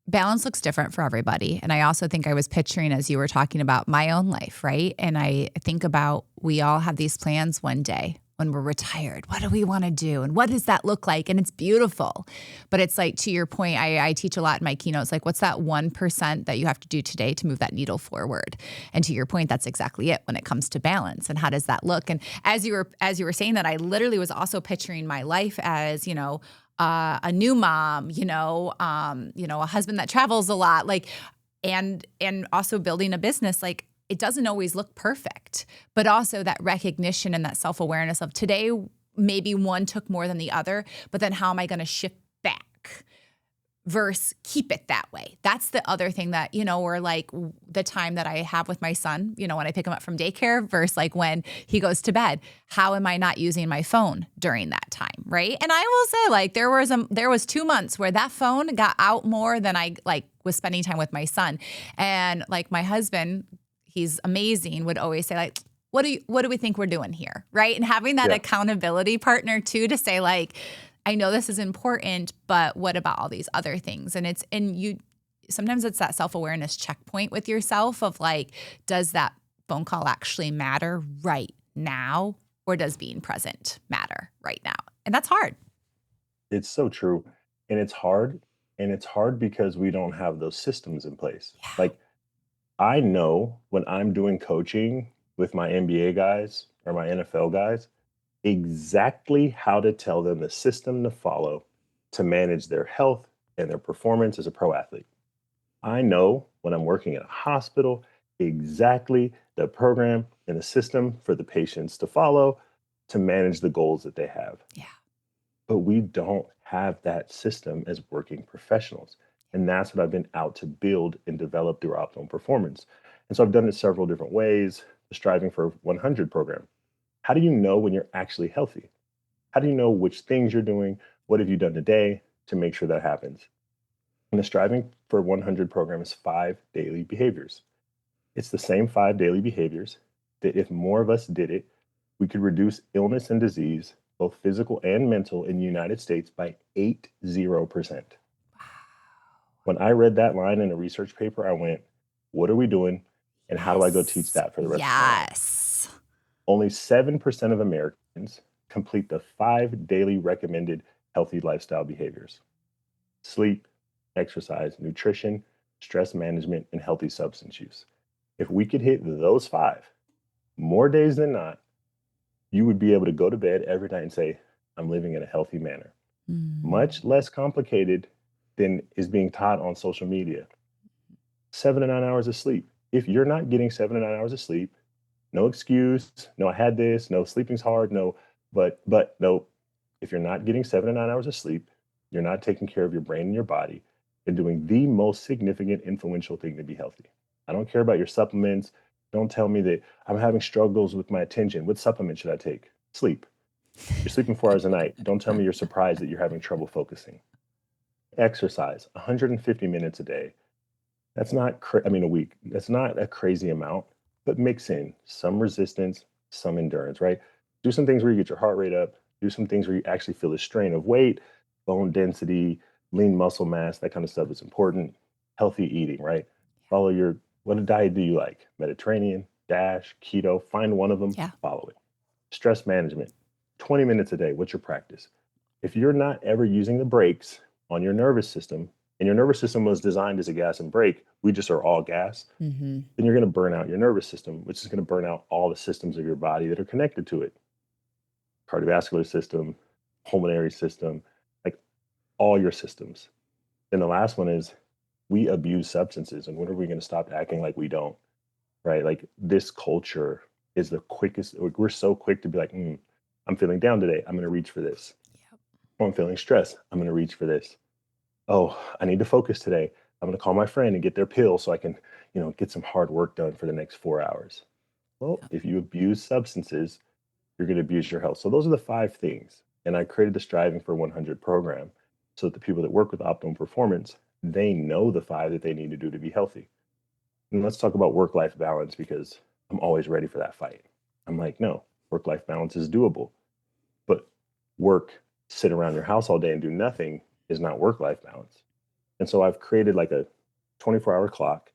balance looks different for everybody. And I also think I was picturing as you were talking about my own life, right? And I think about we all have these plans one day when we're retired. What do we want to do? And what does that look like? And it's beautiful. But it's like, to your point, I teach a lot in my keynotes, like what's that 1% that you have to do today to move that needle forward? And to your point, that's exactly it when it comes to balance. And how does that look? And as you were saying that, I literally was also picturing my life as, a new mom, a husband that travels a lot, like, and also building a business, like it doesn't always look perfect, but also that recognition and that self-awareness of today, maybe one took more than the other, but then how am I going to shift back versus keep it that way? That's the other thing that, or like the time that I have with my son, when I pick him up from daycare versus like when he goes to bed, how am I not using my phone during that time? Right. And I will say like, there was 2 months where that phone got out more than I like was spending time with my son. And like my husband, he's amazing, would always say like, what do we think we're doing here? Right. And having that Yeah. accountability partner too, to say like, I know this is important, but what about all these other things? Sometimes it's that self-awareness checkpoint with yourself of like, does that phone call actually matter right now? Or does being present matter right now? And that's hard. It's so true. And it's hard. And it's hard because we don't have those systems in place. Yeah. Like, I know when I'm doing coaching with my NBA guys or my NFL guys, exactly how to tell them the system to follow to manage their health and their performance as a pro athlete. I know when I'm working at a hospital exactly the program and the system for the patients to follow to manage the goals that they have. Yeah. But we don't have that system as working professionals. And that's what I've been out to build and develop through optimal performance. And so I've done it several different ways. The Striving for 100 program. How do you know when you're actually healthy? How do you know which things you're doing? What have you done today to make sure that happens? And the Striving for 100 program is 5 daily behaviors. It's the same 5 daily behaviors that if more of us did it, we could reduce illness and disease, both physical and mental, in the United States by 80%. When I read that line in a research paper, I went, what are we doing? And how do I go teach that for the rest of my life? Yes. Only 7% of Americans complete the 5 daily recommended healthy lifestyle behaviors: sleep, exercise, nutrition, stress management, and healthy substance use. If we could hit those 5 more days than not, you would be able to go to bed every night and say, I'm living in a healthy manner. Much less complicated than is being taught on social media. 7 to 9 hours of sleep. If you're not getting 7 to 9 hours of sleep, no excuse, no, I had this, no, sleeping's hard, no, but no. If you're not getting 7 to 9 hours of sleep, you're not taking care of your brain and your body and doing the most significant, influential thing to be healthy. I don't care about your supplements. Don't tell me that I'm having struggles with my attention. What supplement should I take? Sleep. You're sleeping 4 hours a night. Don't tell me you're surprised that you're having trouble focusing. Exercise, 150 minutes a day. That's not, a week. That's not a crazy amount, but mix in some resistance, some endurance, right? Do some things where you get your heart rate up. Do some things where you actually feel the strain of weight, bone density, lean muscle mass, that kind of stuff is important. Healthy eating, right? What diet do you like? Mediterranean, DASH, keto, find one of them, Yeah. follow it. Stress management, 20 minutes a day. What's your practice? If you're not ever using the brakes on your nervous system, and your nervous system was designed as a gas and brake, we just are all gas, Mm-hmm. then you're going to burn out your nervous system, which is going to burn out all the systems of your body that are connected to it. Cardiovascular system, pulmonary system, like all your systems. And the last one is we abuse substances. And when are we going to stop acting like we don't? Right? Like this culture is the quickest. We're so quick to be like, I'm feeling down today. I'm going to reach for this. Yep. Oh, I'm feeling stressed. I'm going to reach for this. Oh, I need to focus today. I'm going to call my friend and get their pill so I can, get some hard work done for the next 4 hours. Well, Yep. if you abuse substances, you're going to abuse your health. So those are the 5 things. And I created the Striving for 100 program so that the people that work with optimal performance, they know the 5 that they need to do to be healthy. And let's talk about work-life balance because I'm always ready for that fight. I'm like, no, work-life balance is doable. But sit around your house all day and do nothing is not work-life balance. And so I've created like a 24-hour clock,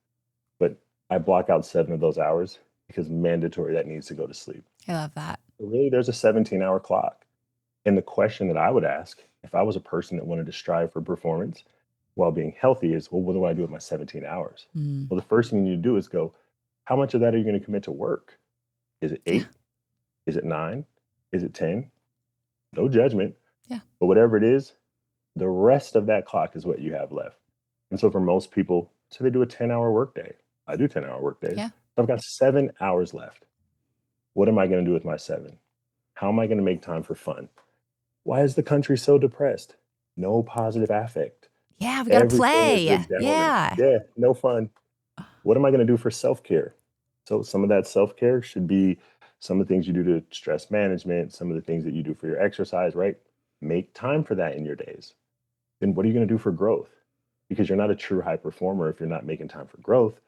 but I block out 7 of those hours because mandatory that needs to go to sleep. I love that. So really, there's a 17-hour clock. And the question that I would ask if I was a person that wanted to strive for performance while being healthy is, well, what do I do with my 17 hours? Mm. Well, the first thing you need to do is go, how much of that are you going to commit to work? Is it 8? Yeah. Is it 9? Is it 10? No judgment. Yeah. But whatever it is, the rest of that clock is what you have left. And so for most people, so they do a 10-hour workday. I do 10-hour workdays. Yeah. So I've got 7 hours left. What am I going to do with my 7? How am I going to make time for fun? Why is the country so depressed? No positive affect. Yeah, we got to play. is a downer. Yeah. Yeah, no fun. What am I going to do for self-care? So some of that self-care should be some of the things you do to stress management, some of the things that you do for your exercise, right? Make time for that in your days. Then what are you going to do for growth? Because you're not a true high performer if you're not making time for growth.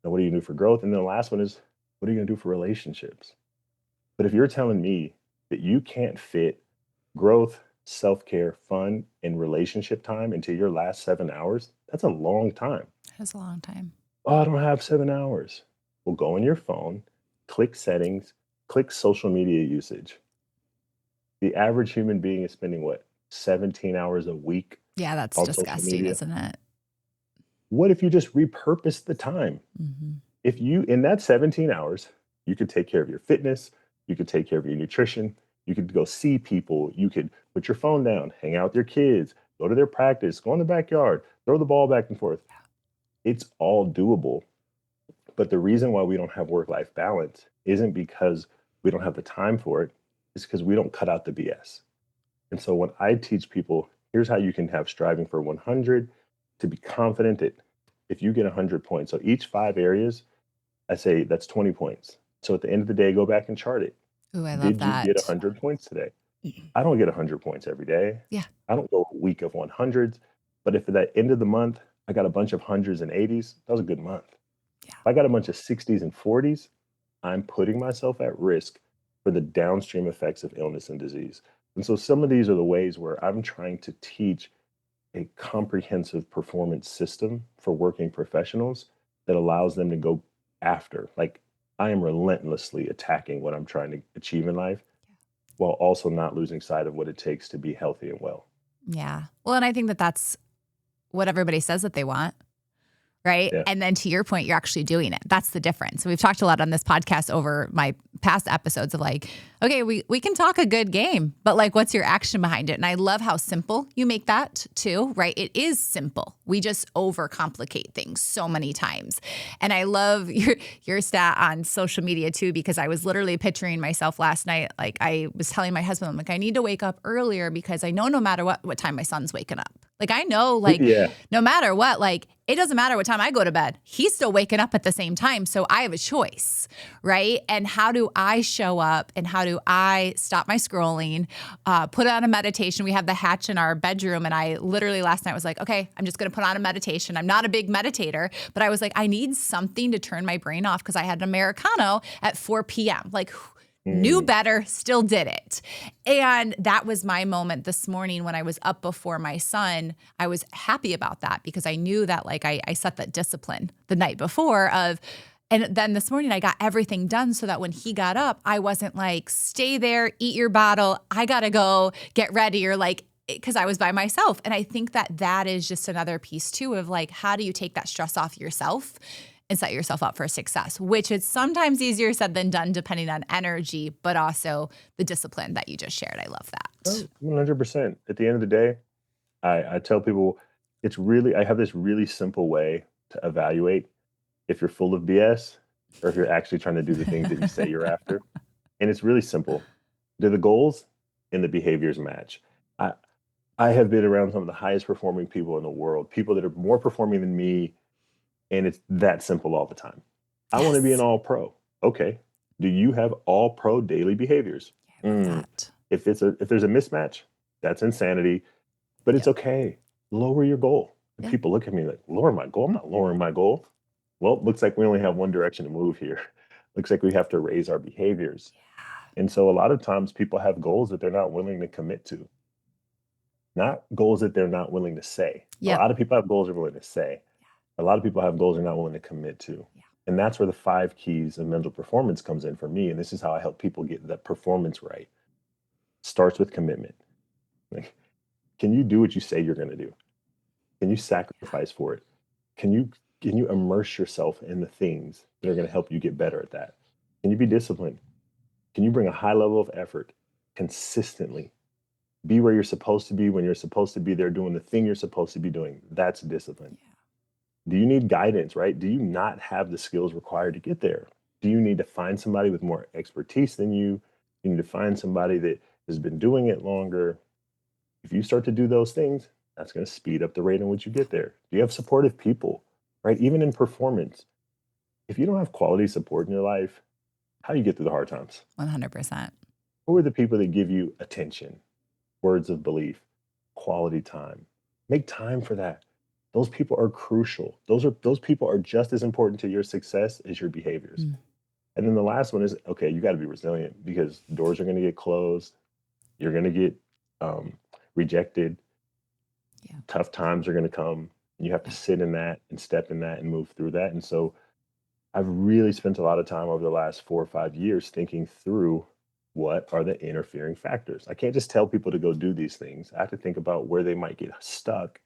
And what do you do for growth? And then the last one is, what are you going to do for relationships? But if you're telling me that you can't fit growth, self-care, fun, and relationship time into your last 7 hours, that's a long time. That's a long time. Oh, I don't have 7 hours. Well, go on your phone, click settings, click social media usage. The average human being is spending what? 17 hours a week. Yeah, that's on social disgusting, media. isn't it? What if you just repurpose the time? Mm-hmm. If you, in that 17 hours, you could take care of your fitness, you could take care of your nutrition, you could go see people, you could put your phone down, hang out with your kids, go to their practice, go in the backyard, throw the ball back and forth. It's all doable. But the reason why we don't have work-life balance isn't because we don't have the time for it, it's because we don't cut out the BS. And so when I teach people, here's how you can have Striving for 100 to be confident that if you get 100 points, so each 5 areas, I say that's 20 points. So at the end of the day, go back and chart it. Ooh, I love Did that. you get 100 points today? Mhm. I don't get 100 points every day. Yeah. I don't go a week of 100s. But if at the end of the month, I got a bunch of 100s and 80s, that was a good month. Yeah. If I got a bunch of 60s and 40s, I'm putting myself at risk for the downstream effects of illness and disease. And so some of these are the ways where I'm trying to teach a comprehensive performance system for working professionals that allows them to go after. Like, I am relentlessly attacking what I'm trying to achieve in life while also not losing sight of what it takes to be healthy and well. Yeah. Well, and I think that that's what everybody says that they want. Right. Yeah. And then to your point, you're actually doing it. That's the difference. So we've talked a lot on this podcast over my past episodes of like, okay, we can talk a good game, but like, what's your action behind it? And I love how simple you make that too, right? It is simple. We just overcomplicate things so many times. And I love your stat on social media too, because I was literally picturing myself last night. Like I was telling my husband, I'm like, I need to wake up earlier because I know no matter what time my son's waking up. Like I know like no matter what, like it doesn't matter what time I go to bed. He's still waking up at the same time. So I have a choice, right? And how do I show up and how do I stop my scrolling, put on a meditation? We have the hatch in our bedroom. And I literally last night was like, okay, I'm just going to put on a meditation. I'm not a big meditator, but I was like, I need something to turn my brain off because I had an Americano at 4 p.m. Like knew better, still did it. And that was my moment this morning when I was up before my son. I was happy about that because I knew that like I set that discipline the night before of, and then this morning I got everything done so that when he got up, I wasn't like, stay there, eat your bottle. I got to go get ready or like because I was by myself. And I think that is just another piece too of like, how do you take that stress off yourself and set yourself up for success, which is sometimes easier said than done depending on energy, but also the discipline that you just shared. I love that. Oh, 100%. At the end of the day, I tell people I have this really simple way to evaluate if you're full of BS or if you're actually trying to do the things that you say you're after. And it's really simple. Do the goals and the behaviors match? I I have been around some of the highest performing people in the world, people that are more performing than me, and it's that simple all the time. I want to be an Yes. all pro. Okay. Do you have all pro daily behaviors? Yeah, I love Mm, that. if there's a mismatch, that's insanity, but it's Yep. okay. Lower your goal. And Yeah. people look at me like, lower my goal? I'm not lowering my goal. Well, looks like we only have one direction to move here. Looks like we have to raise our behaviors. And so a lot of times people have goals that they're not willing to commit to, not goals that they're not willing to say. A Yep. lot of people have goals they're willing to say. A lot of people have goals they're not willing to commit to. Yeah. And that's where the 5 keys of mental performance comes in for me. And this is how I help people get that performance right. Starts with commitment. Like, can you do what you say you're going to do? Can you sacrifice for it? Can you can you immerse yourself in the things that are going to help you get better at that? Can you be disciplined? Can you bring a high level of effort consistently? Be where you're supposed to be when you're supposed to be there doing the thing you're supposed to be doing. That's discipline. Yeah. Do you need guidance, right? Do you not have the skills required to get there? Do you need to find somebody with more expertise than you? You need to find somebody that has been doing it longer. If you start to do those things, that's going to speed up the rate in which you get there. Do you have supportive people, right? Even in performance, if you don't have quality support in your life, how do you get through the hard times? 100%. Who are the people that give you attention, words of belief, quality time? Make time for that. Those people are crucial. Those people are just as important to your success as your behaviors. Mm. And then the last one is okay, you got to be resilient because doors are going to get closed. You're going to get um, rejected. Yeah. Tough times are going to come. You have to Yeah. sit in that and step in that and move through that. And so I've really spent a lot of time over the last 4 or 5 years thinking through what are the interfering factors. I can't just tell people to go do these things. I have to think about where they might get stuck,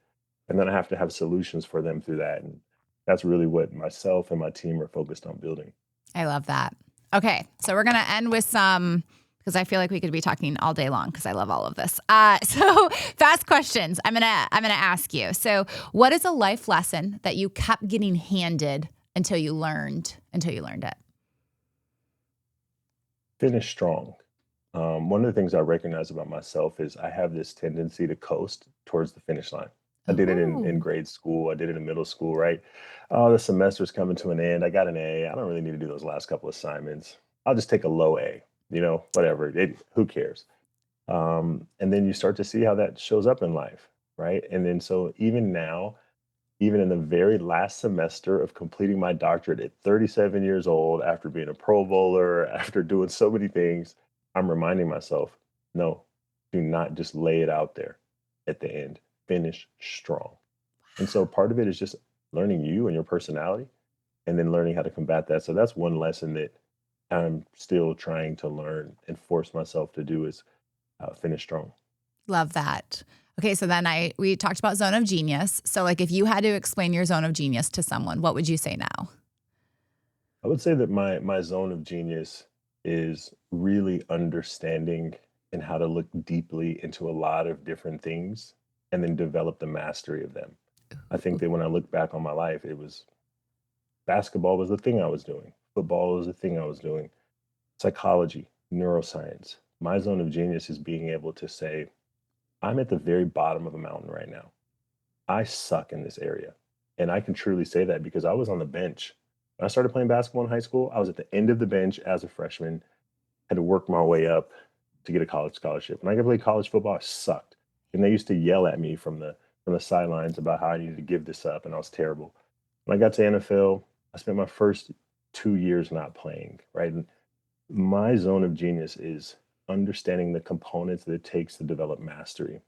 and then I have to have solutions for them through that. And that's really what myself and my team are focused on building. I love that. Okay, so we're gonna end with some because I feel like we could be talking all day long because I love all of this. So fast questions. I'm gonna ask you. So, what is a life lesson that you kept getting handed until you learned it? Finish strong. One of the things I recognize about myself is I have this tendency to coast towards the finish line. I did it in Oh, grade school. I did it in middle school, right? Oh, the semester's coming to an end. I got an A. I don't really need to do those last couple assignments. I'll just take a low A, whatever. Who cares? And then you start to see how that shows up in life, right? And then so even now, even in the very last semester of completing my doctorate at 37 years old, after being a Pro Bowler, after doing so many things, I'm reminding myself, no, do not just lay it out there at the end. Finish strong. And so part of it is just learning you and your personality and then learning how to combat that. So that's one lesson that I'm still trying to learn and force myself to do is finish strong. love that. Okay, so then we talked about zone of genius. So like if you had to explain your zone of genius to someone, what would you say now? I would say that my zone of genius is really understanding and how to look deeply into a lot of different things and then develop the mastery of them. I think that when I look back on my life, it was basketball was the thing I was doing, football was the thing I was doing, psychology, neuroscience. My zone of genius is being able to say, I'm at the very bottom of a mountain right now. I suck in this area. And I can truly say that because I was on the bench. When I started playing basketball in high school, I was at the end of the bench as a freshman, had to work my way up to get a college scholarship. When I could play college football, I sucked. And they used to yell at me from the sidelines about how I needed to give this up, and I was terrible. When I got to NFL, I spent my first 2 years not playing, right? And my zone of genius is understanding the components that it takes to develop mastery.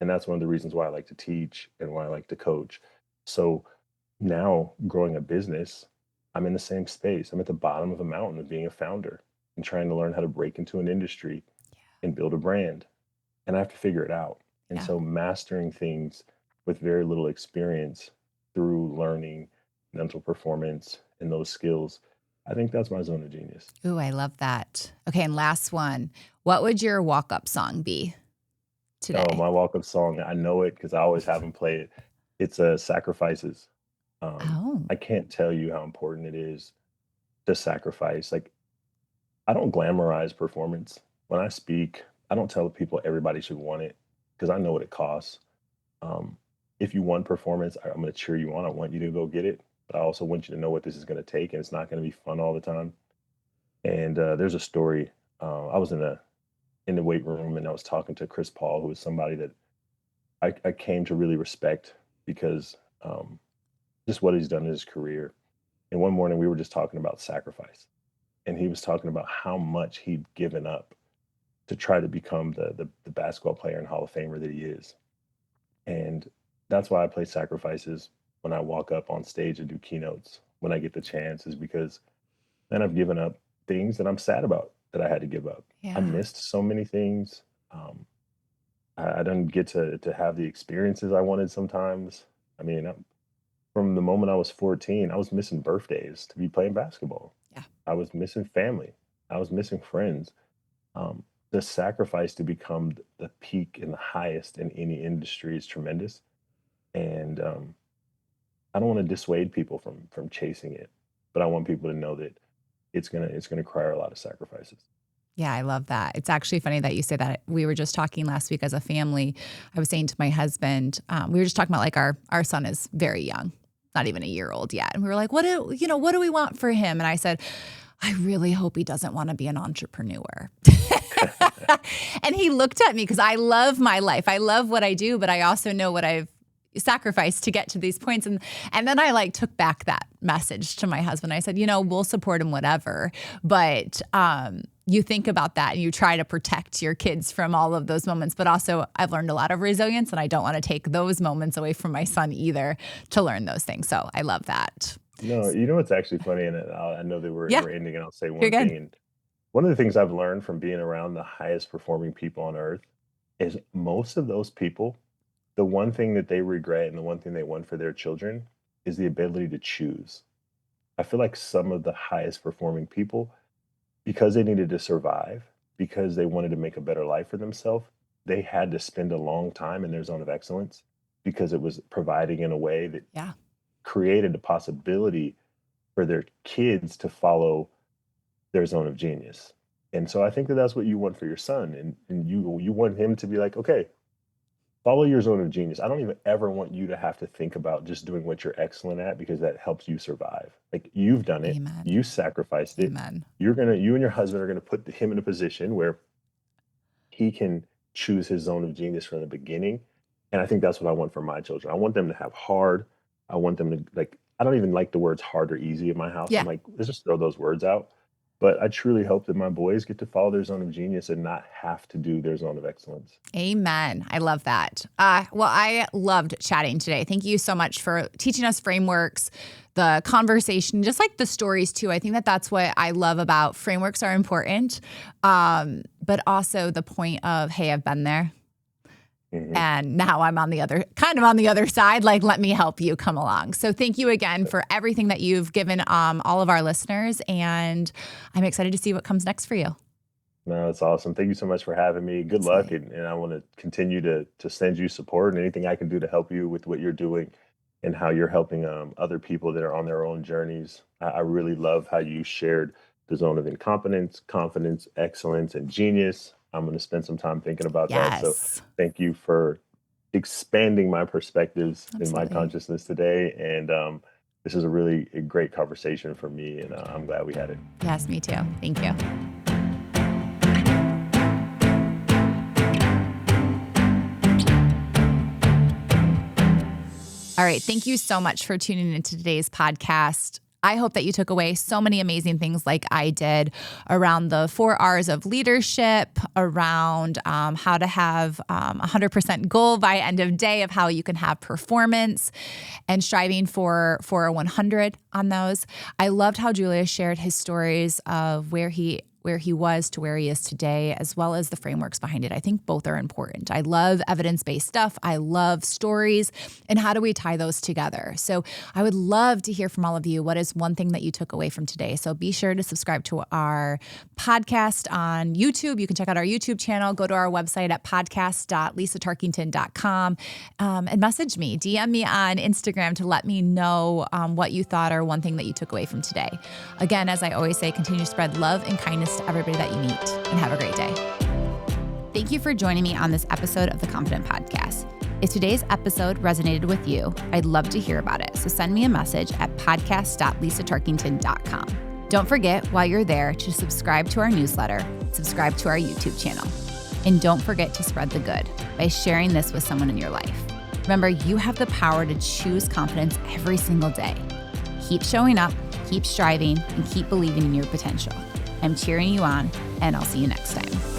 And that's one of the reasons why I like to teach and why I like to coach. So now, growing a business, I'm in the same space. I'm at the bottom of a mountain of being a founder and trying to learn how to break into an industry and build a brand. And I have to figure it out. And Yeah. so mastering things with very little experience through learning mental performance and those skills, I think that's my zone of genius. Ooh, I love that. Okay, and last one. What would your walk-up song be Oh, today? my walk-up song, I know it because I always have them play it. It's Sacrifices. Oh, I can't tell you how important it is to sacrifice. Like, I don't glamorize performance. When I speak, I don't tell people everybody should want it because I know what it costs. Um, if you want performance, I'm going to cheer you on. I want you to go get it, but I also want you to know what this is going to take, and it's not going to be fun all the time. And there's a story. I was in the weight room, and I was talking to Chris Paul, who is somebody that I came to really respect because just what he's done in his career. And one morning, we were just talking about sacrifice, and he was talking about how much he'd given up to try to become the basketball player and Hall of Famer that he is. And that's why I play sacrifices when I walk up on stage and do keynotes when I get the chance, is because then I've given up things that I'm sad about that I had to give up. I yeah. missed so many things. I didn't get to have the experiences I wanted sometimes. I mean, from the moment I was 14, I was missing birthdays to be playing basketball. Yeah. I was missing family. I was missing friends. The sacrifice to become the peak and the highest in any industry is tremendous. And I don't want to dissuade people from chasing it, but I want people to know that it's gonna require a lot of sacrifices. Yeah, I love that. It's actually funny that you say that. We were just talking last week as a family. I was saying to my husband, we were just talking about like our son is very young, not even a year old yet. And we were like, what do we want for him? And I said, I really hope he doesn't want to be an entrepreneur. And he looked at me because I love my life. I love what I do, but I also know what I've sacrificed to get to these points. And then I like took back that message to my husband. I said, we'll support him, whatever. But you think about that and you try to protect your kids from all of those moments. But also I've learned a lot of resilience and I don't want to take those moments away from my son either to learn those things. So I love that. No, you know what's actually funny, and I know that we're Yeah, we're ending, and I'll say you're one good. thing. And one of the things I've learned from being around the highest performing people on earth is most of those people, the one thing that they regret and the one thing they want for their children is the ability to choose. I feel like some of the highest performing people, because they needed to survive, because they wanted to make a better life for themselves, they had to spend a long time in their zone of excellence because it was providing in a way that Yeah. created the possibility for their kids to follow their zone of genius. And so I think that that's what you want for your son, and you want him to be like, okay, follow your zone of genius. I don't even ever want you to have to think about just doing what you're excellent at because that helps you survive. Like, you've done it, Amen. you sacrificed it. Amen. You and your husband are gonna put him in a position where he can choose his zone of genius from the beginning. And I think that's what I want for my children. I want them to have hard. I want them to, like, I don't even like the words hard or easy in my house. I'm Yeah. like, let's just throw those words out. But I truly hope that my boys get to follow their zone of genius and not have to do their zone of excellence. Amen. I love that. Well, I loved chatting today. Thank you so much for teaching us frameworks, the conversation, just like the stories too. I think that that's what I love about frameworks are important, but also the point of, hey, I've been there. Mhm. And now I'm on the other side. Like, let me help you come along. So thank you again for everything that you've given all of our listeners. And I'm excited to see what comes next for you. No, it's awesome. Thank you so much for having me. Good luck, Absolutely. and I want to continue to send you support and anything I can do to help you with what you're doing and how you're helping other people that are on their own journeys. I really love how you shared the zone of incompetence, confidence, excellence, and genius. I'm going to spend some time thinking about that. So Yes, thank you for expanding my perspectives in my absolutely. consciousness today. And this is a really great conversation for me, and I'm glad we had it. Yes, me too. Thank you. All right. Thank you so much for tuning into today's podcast. I hope that you took away so many amazing things like I did around the 4 R's of leadership, around how to have 100% goal by end of day of how you can have performance and striving for a 100 on those. I loved how Julius shared his stories of where he where he was to where he is today, as well as the frameworks behind it. I think both are important. I love evidence-based stuff. I love stories. And how do we tie those together? So I would love to hear from all of you. What is one thing that you took away from today? So be sure to subscribe to our podcast on YouTube. You can check out our YouTube channel. Go to our website at podcast.lisatarkington.com and message me. DM me on Instagram to let me know what you thought or one thing that you took away from today. Again, as I always say, continue to spread love and kindness to everybody that you meet, and have a great day. Thank you for joining me on this episode of the Confident Podcast. If today's episode resonated with you, I'd love to hear about it. So send me a message at podcast.lisatarkington.com. Don't forget, while you're there, to subscribe to our newsletter, subscribe to our YouTube channel. And don't forget to spread the good by sharing this with someone in your life. Remember, you have the power to choose confidence every single day. Keep showing up, keep striving, and keep believing in your potential. I'm cheering you on, and I'll see you next time.